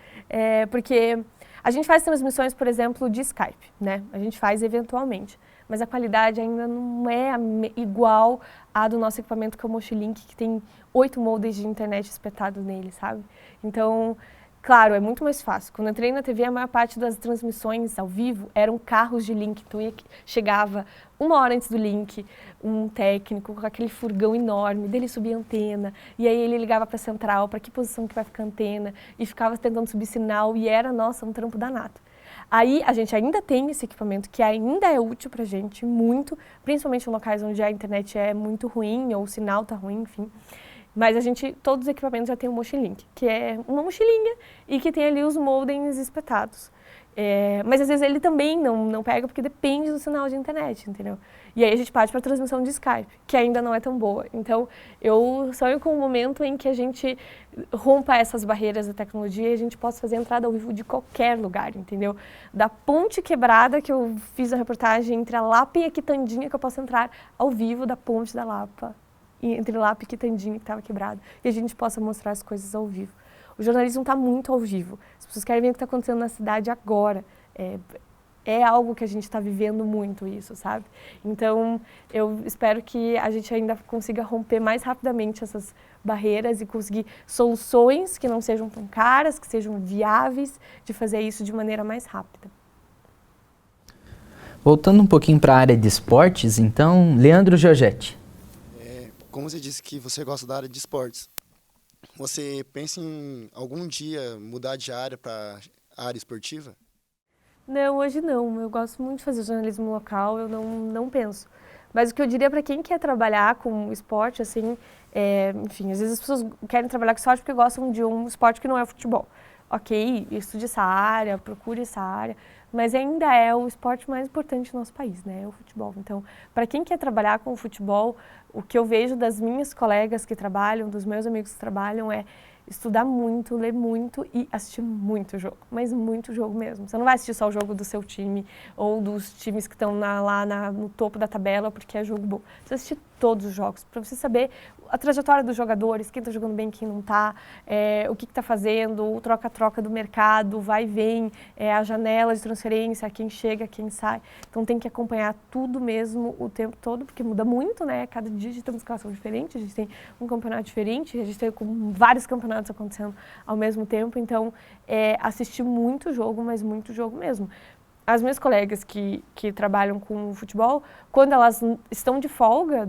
Porque a gente faz transmissões, por exemplo, de Skype, né? A gente faz eventualmente, mas a qualidade ainda não é igual à do nosso equipamento, que é o Mochilink, que tem 8 modems de internet espetados nele, sabe? Então, claro, é muito mais fácil. Quando eu entrei na TV, a maior parte das transmissões ao vivo eram carros de link. Então, chegava 1 hora antes do link, um técnico com aquele furgão enorme, dele subia a antena, e aí ele ligava para a central, para que posição que vai ficar a antena, e ficava tentando subir sinal, e era, nossa, um trampo danado. Aí, a gente ainda tem esse equipamento, que ainda é útil para a gente, muito, principalmente em locais onde a internet é muito ruim, ou o sinal está ruim, enfim. Mas todos os equipamentos já têm o Mochilink, que é uma mochilinha e que tem ali os modems espetados. Mas às vezes ele também não pega, porque depende do sinal de internet, entendeu? E aí a gente parte para a transmissão de Skype, que ainda não é tão boa. Então, eu sonho com um momento em que a gente rompa essas barreiras da tecnologia e a gente possa fazer a entrada ao vivo de qualquer lugar, entendeu? Da Ponte Quebrada, que eu fiz a reportagem entre a Lapa e a Quitandinha, que eu posso entrar ao vivo da Ponte da Lapa, entre Lapa e Quitandinha, que estava quebrada, e a gente possa mostrar as coisas ao vivo. O jornalismo está muito ao vivo. As pessoas querem ver o que está acontecendo na cidade agora. É algo que a gente está vivendo muito isso, sabe? Então, eu espero que a gente ainda consiga romper mais rapidamente essas barreiras e conseguir soluções que não sejam tão caras, que sejam viáveis, de fazer isso de maneira mais rápida. Voltando um pouquinho para a área de esportes, então, Leandro Giorgetti. Como você disse que você gosta da área de esportes, você pensa em algum dia mudar de área para a área esportiva? Não, hoje não. Eu gosto muito de fazer jornalismo local, eu não penso. Mas o que eu diria para quem quer trabalhar com esporte, assim, enfim, às vezes as pessoas querem trabalhar com esporte porque gostam de um esporte que não é futebol. Ok, estude essa área, procure essa área, mas ainda é o esporte mais importante do nosso país, né? É o futebol. Então, para quem quer trabalhar com o futebol, o que eu vejo das minhas colegas que trabalham, dos meus amigos que trabalham, é estudar muito, ler muito e assistir muito jogo, mas muito jogo mesmo. Você não vai assistir só o jogo do seu time ou dos times que estão no topo da tabela porque é jogo bom. Você vai assistir todos os jogos para você saber a trajetória dos jogadores, quem está jogando bem, quem não está, o que está fazendo, o troca-troca do mercado, vai e vem, a janela de transferência, quem chega, quem sai. Então tem que acompanhar tudo mesmo o tempo todo, porque muda muito, né? Cada dia a gente tem uma escalação diferente, a gente tem um campeonato diferente, a gente tem vários campeonatos acontecendo ao mesmo tempo. Então, assistir muito jogo, mas muito jogo mesmo. As minhas colegas que trabalham com futebol, quando elas estão de folga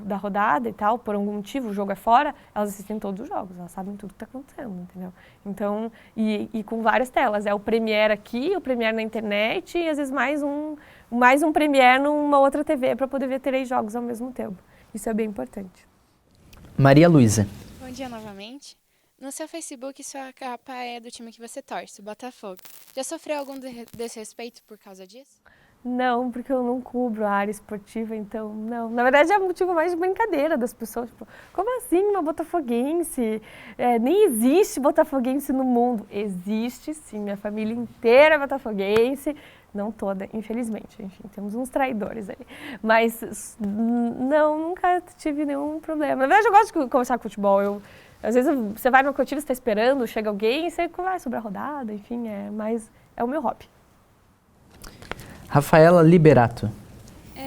da rodada e tal, por algum motivo, o jogo é fora, elas assistem todos os jogos, elas sabem tudo que está acontecendo, entendeu? Então, e com várias telas, o Premiere aqui, o Premiere na internet e às vezes mais um Premiere numa outra TV para poder ver 3 jogos ao mesmo tempo. Isso é bem importante. Maria Luísa. Bom dia novamente. No seu Facebook, sua capa é do time que você torce, o Botafogo. Já sofreu algum desrespeito por causa disso? Não, porque eu não cubro a área esportiva, então não. Na verdade, é motivo mais de brincadeira das pessoas. Tipo, como assim uma botafoguense? Nem existe botafoguense no mundo. Existe, sim. Minha família inteira é botafoguense. Não toda, infelizmente. Enfim, temos uns traidores aí. Mas, não, nunca tive nenhum problema. Na verdade, eu gosto de conversar com futebol. Às vezes você vai numa coletiva, você está esperando, chega alguém e você conversa sobre a rodada, enfim, mas é o meu hobby. Rafaela Liberato.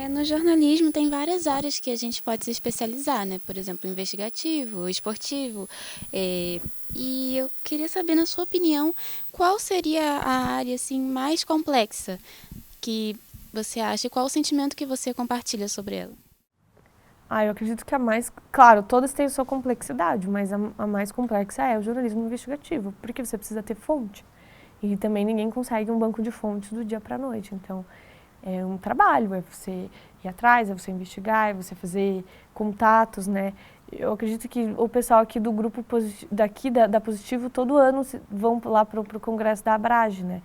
No jornalismo tem várias áreas que a gente pode se especializar, né? Por exemplo, investigativo, esportivo. E eu queria saber, na sua opinião, qual seria a área assim, mais complexa que você acha e qual o sentimento que você compartilha sobre ela? Eu acredito que a mais... Claro, todas têm sua complexidade, mas a mais complexa é o jornalismo investigativo, porque você precisa ter fonte. E também ninguém consegue um banco de fontes do dia para a noite. Então, é um trabalho, é você ir atrás, é você investigar, é você fazer contatos, né? Eu acredito que o pessoal aqui do grupo da Positivo, todo ano vão lá para o congresso da Abrage, né?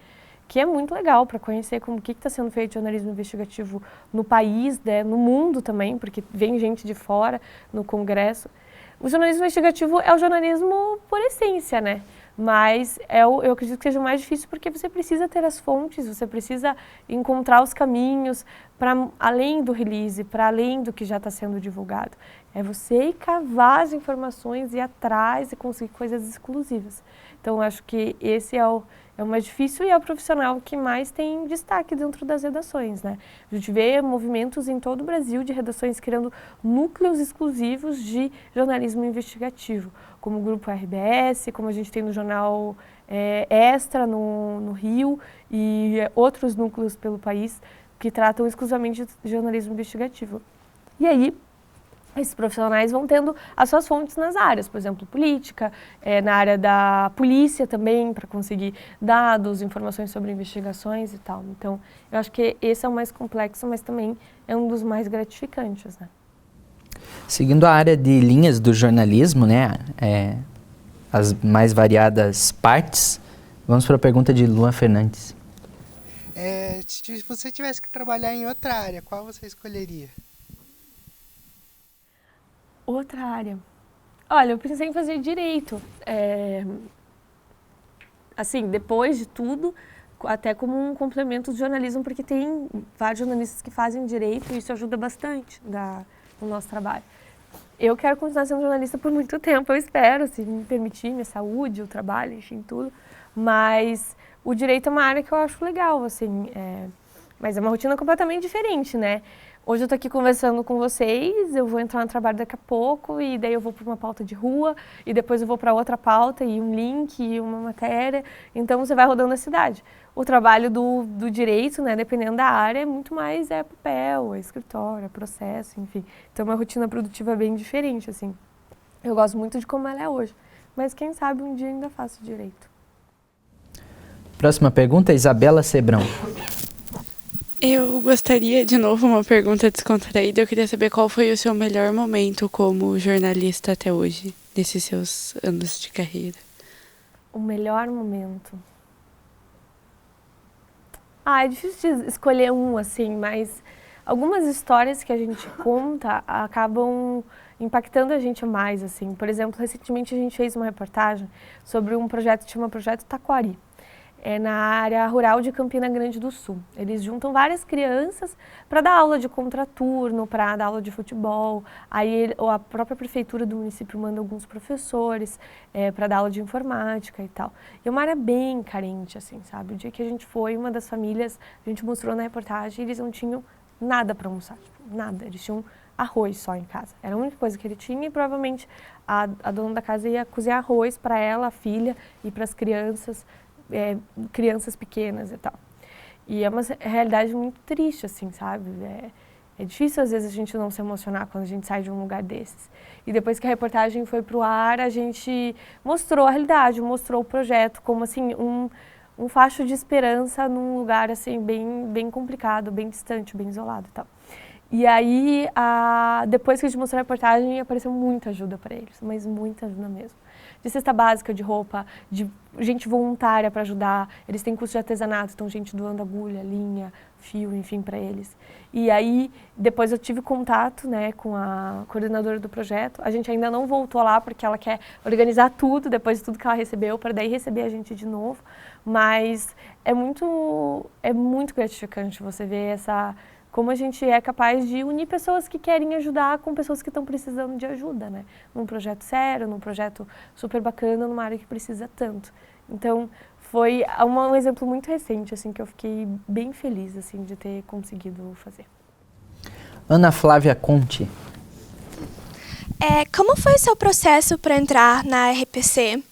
Que é muito legal para conhecer como que está sendo feito jornalismo investigativo no país, né, no mundo também, porque vem gente de fora no congresso. O jornalismo investigativo é o jornalismo por essência, né? Mas eu acredito que seja o mais difícil porque você precisa ter as fontes, você precisa encontrar os caminhos para além do release, para além do que já está sendo divulgado. É você ir cavar as informações, ir atrás e conseguir coisas exclusivas. Então, eu acho que esse é o mais difícil e é o profissional que mais tem destaque dentro das redações, né? A gente vê movimentos em todo o Brasil de redações criando núcleos exclusivos de jornalismo investigativo, como o Grupo RBS, como a gente tem no jornal Extra, no Rio, e outros núcleos pelo país que tratam exclusivamente de jornalismo investigativo. E aí, esses profissionais vão tendo as suas fontes nas áreas, por exemplo, política, na área da polícia também, para conseguir dados, informações sobre investigações e tal. Então, eu acho que esse é o mais complexo, mas também é um dos mais gratificantes, né? Seguindo a área de linhas do jornalismo, né, as mais variadas partes, vamos para a pergunta de Luan Fernandes. Se você tivesse que trabalhar em outra área, qual você escolheria? Outra área. Olha, eu pensei em fazer direito. Assim, depois de tudo, até como um complemento do jornalismo, porque tem vários jornalistas que fazem direito e isso ajuda bastante no nosso trabalho. Eu quero continuar sendo jornalista por muito tempo, eu espero, se me permitir, minha saúde, o trabalho, enfim, tudo. Mas o direito é uma área que eu acho legal, assim, mas é uma rotina completamente diferente, né? Hoje eu estou aqui conversando com vocês, eu vou entrar no trabalho daqui a pouco e daí eu vou para uma pauta de rua e depois eu vou para outra pauta e um link e uma matéria. Então você vai rodando a cidade. O trabalho do direito, né, dependendo da área, é muito mais papel, escritório, processo, enfim. Então é uma rotina produtiva bem diferente, assim. Eu gosto muito de como ela é hoje, mas quem sabe um dia ainda faço direito. Próxima pergunta, Isabela Sebrão. Eu gostaria, de novo, uma pergunta descontraída. Eu queria saber qual foi o seu melhor momento como jornalista até hoje, nesses seus anos de carreira. O melhor momento? É difícil de escolher um, assim, mas algumas histórias que a gente conta acabam impactando a gente mais, assim. Por exemplo, recentemente a gente fez uma reportagem sobre um projeto que chama Projeto Taquari. É na área rural de Campina Grande do Sul. Eles juntam várias crianças para dar aula de contraturno, para dar aula de futebol. Aí a própria prefeitura do município manda alguns professores para dar aula de informática e tal. E é uma área bem carente, assim, sabe? O dia que a gente foi, uma das famílias, a gente mostrou na reportagem, eles não tinham nada para almoçar, tipo, nada. Eles tinham arroz só em casa. Era a única coisa que ele tinha e provavelmente a dona da casa ia cozinhar arroz para ela, a filha, e para as crianças. Crianças pequenas e tal. E é uma realidade muito triste, assim, sabe? É difícil, às vezes, a gente não se emocionar quando a gente sai de um lugar desses. E depois que a reportagem foi pro ar, a gente mostrou a realidade, mostrou o projeto como, assim, um facho de esperança num lugar, assim, bem complicado, bem distante, bem isolado e tal. E aí, depois que a gente mostrou a reportagem, apareceu muita ajuda para eles, mas muita ajuda mesmo. De cesta básica, de roupa, de gente voluntária para ajudar. Eles têm curso de artesanato, então gente doando agulha, linha, fio, enfim, para eles. E aí, depois eu tive contato, né, com a coordenadora do projeto. A gente ainda não voltou lá, porque ela quer organizar tudo, depois de tudo que ela recebeu, para daí receber a gente de novo. Mas é muito gratificante você ver como a gente é capaz de unir pessoas que querem ajudar com pessoas que estão precisando de ajuda, né? Num projeto sério, num projeto super bacana, numa área que precisa tanto. Então, foi um exemplo muito recente, assim, que eu fiquei bem feliz, assim, de ter conseguido fazer. Ana Flávia Conte. Como foi o seu processo para entrar na RPC?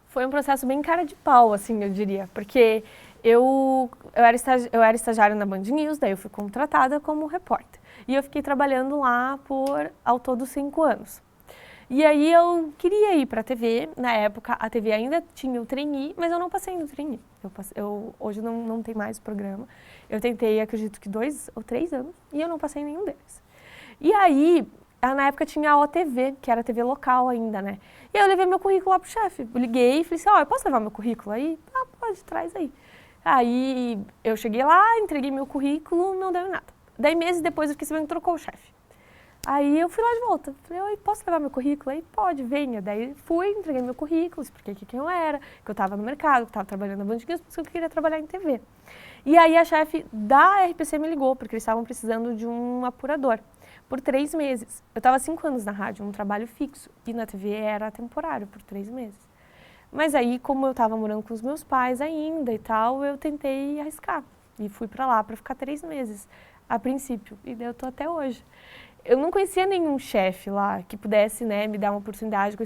Foi um processo bem cara de pau, assim, eu diria, porque eu era estagiária na Band News, daí eu fui contratada como repórter. E eu fiquei trabalhando lá por, ao todo, 5 anos. E aí eu queria ir para a TV, na época a TV ainda tinha o trainee, mas eu não passei no trainee. Hoje não tem mais o programa. Eu tentei, acredito que 2 ou 3 anos, e eu não passei em nenhum deles. E aí, na época tinha a OTV, que era a TV local ainda, né? E eu levei meu currículo lá pro chefe. Eu liguei e falei assim, eu posso levar meu currículo aí? Pode, traz aí. Aí eu cheguei lá, entreguei meu currículo, não deu nada. Daí meses depois eu fiquei sabendo que trocou o chefe. Aí eu fui lá de volta. Falei, posso levar meu currículo aí? Pode, venha. Daí fui, entreguei meu currículo, expliquei quem eu era, que eu estava no mercado, que eu estava trabalhando na Band News, porque eu queria trabalhar em TV. E aí a chefe da RPC me ligou, porque eles estavam precisando de um apurador, por 3 meses. Eu estava 5 anos na rádio, um trabalho fixo, e na TV era temporário, por 3 meses. Mas aí, como eu estava morando com os meus pais ainda e tal, eu tentei arriscar. E fui para lá para ficar 3 meses, a princípio. E daí eu tô até hoje. Eu não conhecia nenhum chefe lá que pudesse, né, me dar uma oportunidade.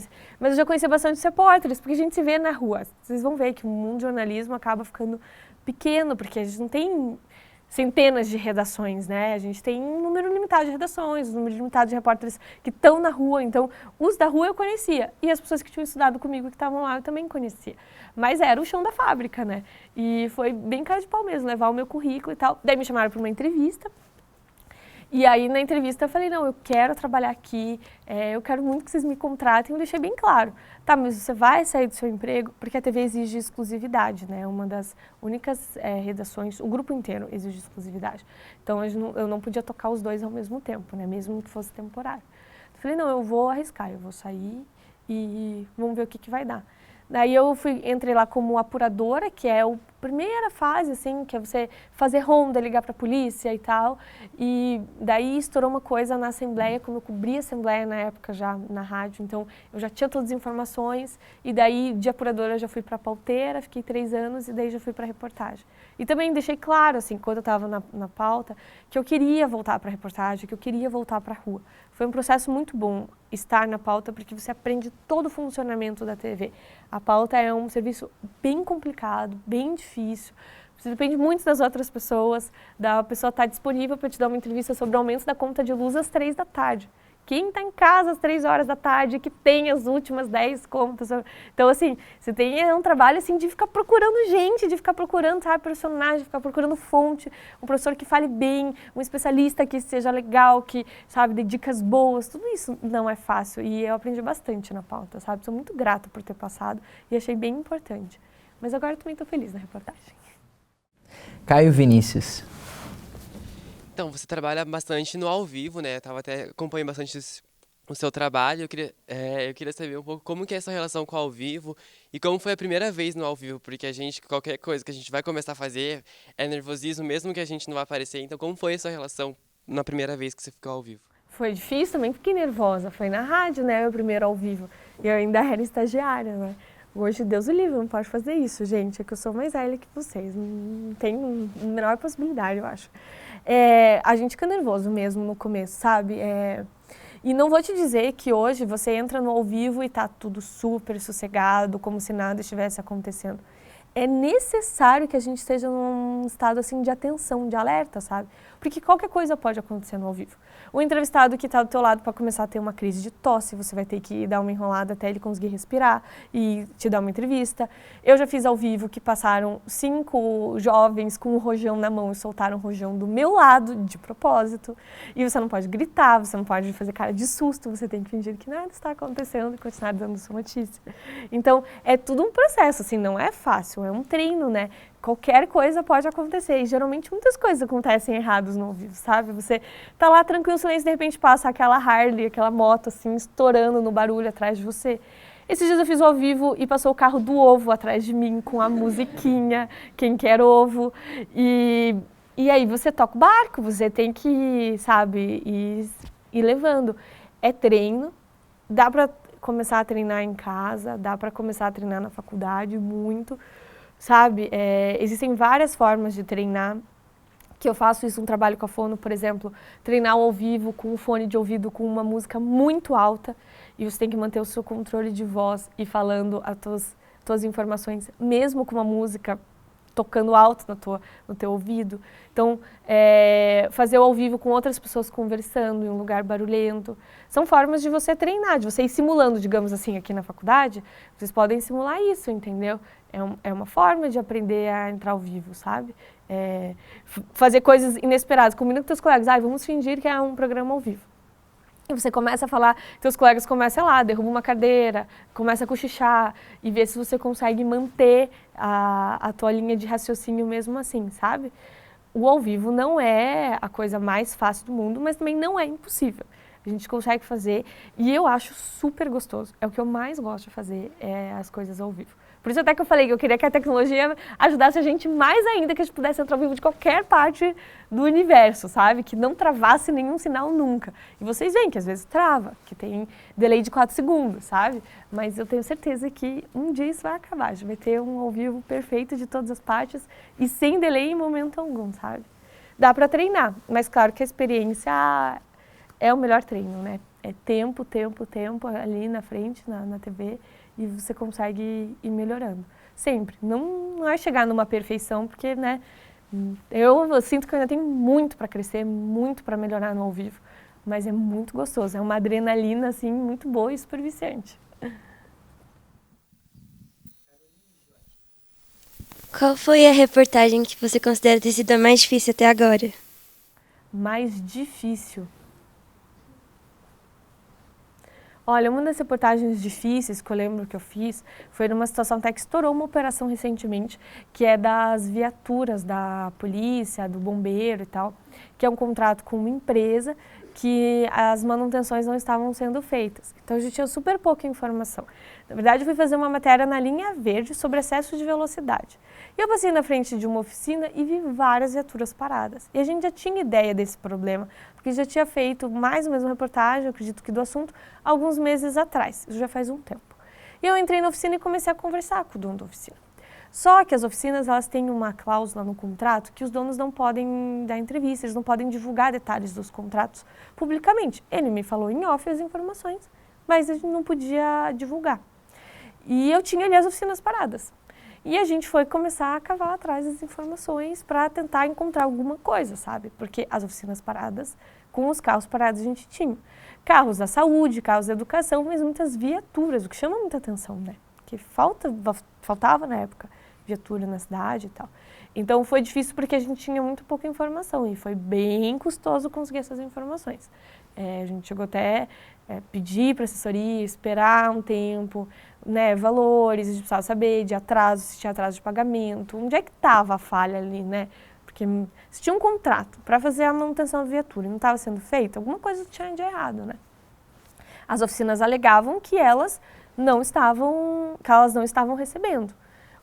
Mas eu já conhecia bastante repórteres, porque a gente se vê na rua. Vocês vão ver que o mundo do jornalismo acaba ficando pequeno, porque a gente não tem centenas de redações, né? A gente tem um número limitado de redações, um número limitado de repórteres que estão na rua. Então, os da rua eu conhecia. E as pessoas que tinham estudado comigo, que estavam lá, eu também conhecia. Mas era o chão da fábrica, né? E foi bem cara de pau mesmo, levar o meu currículo e tal. Daí me chamaram para uma entrevista. E aí, na entrevista, eu falei, não, eu quero trabalhar aqui, eu quero muito que vocês me contratem. Eu deixei bem claro, tá, mas você vai sair do seu emprego, porque a TV exige exclusividade, né? Uma das únicas redações, o grupo inteiro exige exclusividade. Então, eu não podia tocar os dois ao mesmo tempo, né? Mesmo que fosse temporário. Eu falei, não, eu vou arriscar, eu vou sair e vamos ver o que vai dar. Daí eu entrei lá como apuradora, que é a primeira fase, assim, que é você fazer ronda, ligar para a polícia e tal. E daí estourou uma coisa na Assembleia, como eu cobria a Assembleia na época já na rádio, então eu já tinha todas as informações. E daí de apuradora eu já fui para a pauteira, fiquei 3 anos e daí já fui para a reportagem. E também deixei claro, assim, quando eu estava na pauta, que eu queria voltar para a reportagem, que eu queria voltar para a rua. Foi um processo muito bom estar na pauta, porque você aprende todo o funcionamento da TV. A pauta é um serviço bem complicado, bem difícil. Você depende muito das outras pessoas, da pessoa estar disponível para te dar uma entrevista sobre o aumento da conta de luz às 3 da tarde, Quem tá em casa às 3 horas da tarde que tem as últimas 10 contas? Então, assim, você tem um trabalho, assim, de ficar procurando gente, de ficar procurando, sabe, personagem, de ficar procurando fonte, um professor que fale bem, um especialista que seja legal, que, sabe, dê dicas boas, tudo isso não é fácil. E eu aprendi bastante na pauta, sabe? Sou muito grata por ter passado e achei bem importante. Mas agora eu também estou feliz na reportagem. Caio Vinícius. Então, você trabalha bastante no ao vivo, né? Eu até acompanhando bastante o seu trabalho. Eu queria saber um pouco como que é essa relação com o ao vivo e como foi a primeira vez no ao vivo, porque qualquer coisa que a gente vai começar a fazer é nervosismo, mesmo que a gente não vai aparecer. Então, como foi essa relação na primeira vez que você ficou ao vivo? Foi difícil também, fiquei nervosa. Foi na rádio, né? Meu primeiro ao vivo. E eu ainda era estagiária, né? Hoje, Deus o livre, não pode fazer isso, gente. É que eu sou mais velha que vocês. Não tem a menor possibilidade, eu acho. A gente fica nervoso mesmo no começo, sabe? E não vou te dizer que hoje você entra no ao vivo e tá tudo super sossegado, como se nada estivesse acontecendo. É necessário que a gente esteja num estado assim de atenção, de alerta, sabe? Porque qualquer coisa pode acontecer no ao vivo. O entrevistado que está do teu lado para começar a ter uma crise de tosse, você vai ter que dar uma enrolada até ele conseguir respirar e te dar uma entrevista. Eu já fiz ao vivo que passaram 5 jovens com um rojão na mão e soltaram o rojão do meu lado, de propósito. E você não pode gritar, você não pode fazer cara de susto, você tem que fingir que nada está acontecendo e continuar dando sua notícia. Então, é tudo um processo, assim, não é fácil, é um treino, né? Qualquer coisa pode acontecer e geralmente muitas coisas acontecem erradas no ao vivo, sabe? Você tá lá tranquilo, silêncio, de repente passa aquela Harley, aquela moto assim, estourando no barulho atrás de você. Esses dias eu fiz o ao vivo e passou o carro do ovo atrás de mim com a musiquinha, quem quer ovo. E aí você toca o barco, você tem que, sabe, ir levando. É treino, dá pra começar a treinar em casa, dá pra começar a treinar na faculdade, muito. Sabe, existem várias formas de treinar, que eu faço isso, um trabalho com a fono, por exemplo, treinar ao vivo com um fone de ouvido com uma música muito alta e você tem que manter o seu controle de voz e falando as tuas informações, mesmo com uma música tocando alto no teu ouvido. Então, fazer o ao vivo com outras pessoas conversando em um lugar barulhento. São formas de você treinar, de você ir simulando, digamos assim, aqui na faculdade. Vocês podem simular isso, entendeu? É uma forma de aprender a entrar ao vivo, sabe? Fazer coisas inesperadas. Combina com teus colegas, vamos fingir que é um programa ao vivo. E você começa a falar, teus colegas começam lá, derruba uma cadeira, começa a cochichar e vê se você consegue manter a tua linha de raciocínio mesmo assim, sabe? O ao vivo não é a coisa mais fácil do mundo, mas também não é impossível. A gente consegue fazer e eu acho super gostoso. É o que eu mais gosto de fazer, as coisas ao vivo. Por isso até que eu falei que eu queria que a tecnologia ajudasse a gente mais ainda, que a gente pudesse entrar ao vivo de qualquer parte do universo, sabe? Que não travasse nenhum sinal nunca. E vocês veem que às vezes trava, que tem delay de 4 segundos, sabe? Mas eu tenho certeza que um dia isso vai acabar. A gente vai ter um ao vivo perfeito de todas as partes e sem delay em momento algum, sabe? Dá para treinar, mas claro que a experiência é o melhor treino, né? É tempo ali na frente, na TV, e você consegue ir melhorando. Sempre. Não é chegar numa perfeição, porque, né, eu sinto que eu ainda tenho muito para crescer, muito para melhorar no ao vivo, mas é muito gostoso. É uma adrenalina, assim, muito boa e super viciante. Qual foi a reportagem que você considera ter sido a mais difícil até agora? Mais difícil? Olha, uma das reportagens difíceis que eu lembro que eu fiz foi numa situação até que estourou uma operação recentemente, que é das viaturas da polícia, do bombeiro e tal, que é um contrato com uma empresa que as manutenções não estavam sendo feitas. Então a gente tinha super pouca informação. Na verdade, eu fui fazer uma matéria na linha verde sobre excesso de velocidade. E eu passei na frente de uma oficina e vi várias viaturas paradas. E a gente já tinha ideia desse problema, porque já tinha feito mais ou menos uma reportagem, eu acredito que do assunto, alguns meses atrás. Isso já faz um tempo. E eu entrei na oficina e comecei a conversar com o dono da oficina. Só que as oficinas, elas têm uma cláusula no contrato que os donos não podem dar entrevista, eles não podem divulgar detalhes dos contratos publicamente. Ele me falou em off as informações, mas a gente não podia divulgar. E eu tinha ali as oficinas paradas. E a gente foi começar a cavar atrás das informações para tentar encontrar alguma coisa, sabe? Porque as oficinas paradas, com os carros parados, a gente tinha. carros da saúde, carros da educação, mas muitas viaturas, o que chama muita atenção, né? Que faltava na época viatura na cidade e tal. Então foi difícil porque a gente tinha muito pouca informação e foi bem custoso conseguir essas informações. A gente chegou até pedir para assessoria, esperar um tempo, né, valores, a gente precisava saber de atraso, se tinha atraso de pagamento, onde é que estava a falha ali, né? Porque se tinha um contrato para fazer a manutenção da viatura e não estava sendo feito, alguma coisa tinha de errado, né? As oficinas alegavam que elas não estavam recebendo.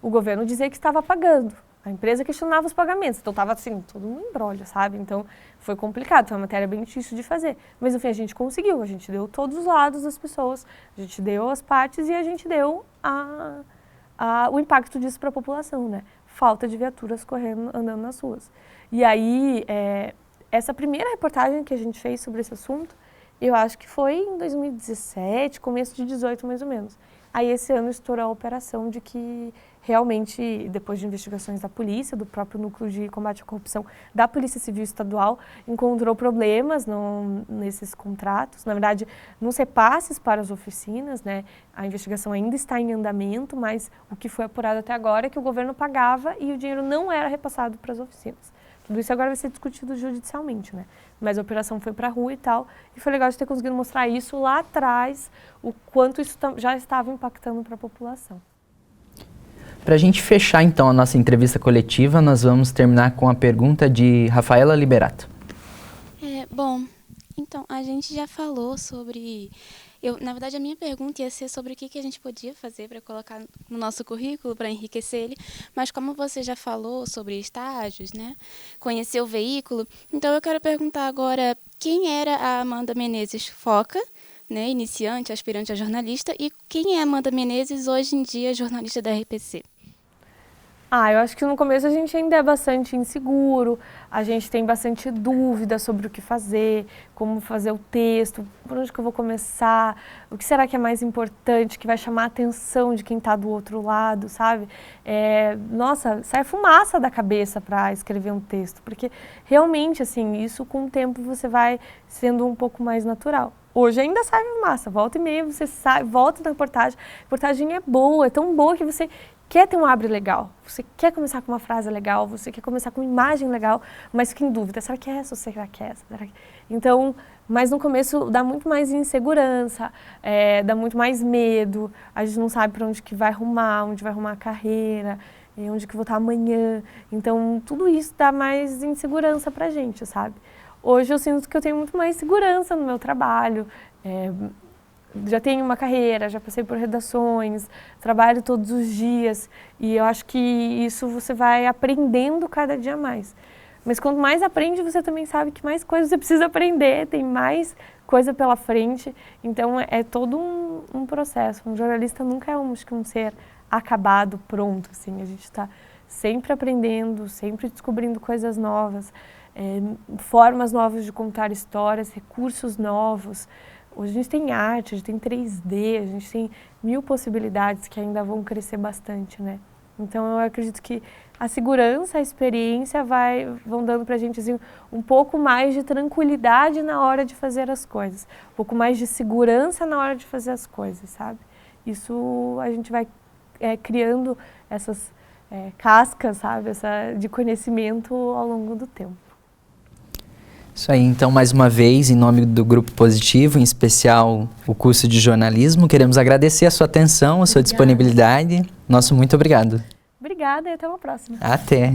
O governo dizia que estava pagando. A empresa questionava os pagamentos, então estava assim, todo um embrólio, sabe? Então foi complicado, foi uma matéria bem difícil de fazer. Mas no fim a gente conseguiu, a gente deu todos os lados das pessoas, a gente deu as partes e a gente deu o impacto disso para a população, né? Falta de viaturas andando nas ruas. E aí, essa primeira reportagem que a gente fez sobre esse assunto, eu acho que foi em 2017, começo de 2018 mais ou menos. Aí esse ano estourou a operação de que realmente, depois de investigações da polícia, do próprio Núcleo de Combate à Corrupção da Polícia Civil Estadual, encontrou problemas nesses contratos. Na verdade, nos repasses para as oficinas, né? A investigação ainda está em andamento, mas o que foi apurado até agora é que o governo pagava e o dinheiro não era repassado para as oficinas. Tudo isso agora vai ser discutido judicialmente, né? Mas a operação foi para a rua e tal, e foi legal de ter conseguido mostrar isso lá atrás, o quanto isso já estava impactando para a população. Para a gente fechar, então, a nossa entrevista coletiva, nós vamos terminar com a pergunta de Rafaela Liberato. Bom, então, a gente já falou sobre... na verdade, a minha pergunta ia ser sobre o que a gente podia fazer para colocar no nosso currículo, para enriquecer ele, mas como você já falou sobre estágios, né, conhecer o veículo, então eu quero perguntar agora quem era a Amanda Menezes Foca, né, iniciante, aspirante a jornalista, e quem é a Amanda Menezes, hoje em dia, jornalista da RPC? Eu acho que no começo a gente ainda é bastante inseguro, a gente tem bastante dúvida sobre o que fazer, como fazer o texto, por onde que eu vou começar, o que será que é mais importante, que vai chamar a atenção de quem está do outro lado, sabe? Nossa, sai fumaça da cabeça para escrever um texto, porque realmente, assim, isso com o tempo você vai sendo um pouco mais natural. Hoje ainda sai fumaça, volta e meia você volta da reportagem, a reportagem é boa, é tão boa que você quer ter um abre legal, você quer começar com uma frase legal, você quer começar com uma imagem legal, mas fica em dúvida, será que é essa ou será que é essa? Então, mas no começo dá muito mais insegurança, dá muito mais medo, a gente não sabe para onde que vai rumar, onde vai rumar a carreira, onde que eu vou estar amanhã, então tudo isso dá mais insegurança pra gente, sabe? Hoje eu sinto que eu tenho muito mais segurança no meu trabalho, já tenho uma carreira, já passei por redações, trabalho todos os dias e eu acho que isso você vai aprendendo cada dia mais. Mas quanto mais aprende, você também sabe que mais coisas você precisa aprender, tem mais coisa pela frente, então é todo um processo. Um jornalista nunca é um ser acabado, pronto, assim, a gente está sempre aprendendo, sempre descobrindo coisas novas, formas novas de contar histórias, recursos novos. Hoje a gente tem arte, a gente tem 3D, a gente tem 1000 possibilidades que ainda vão crescer bastante, né? Então eu acredito que a segurança, a experiência vão dando pra gente assim, um pouco mais de tranquilidade na hora de fazer as coisas, um pouco mais de segurança na hora de fazer as coisas, sabe? Isso a gente vai criando essas cascas, sabe? De conhecimento ao longo do tempo. Isso aí, então, mais uma vez, em nome do Grupo Positivo, em especial o curso de jornalismo, queremos agradecer a sua atenção, a sua disponibilidade. Nosso muito obrigado. Obrigada e até uma próxima. Até.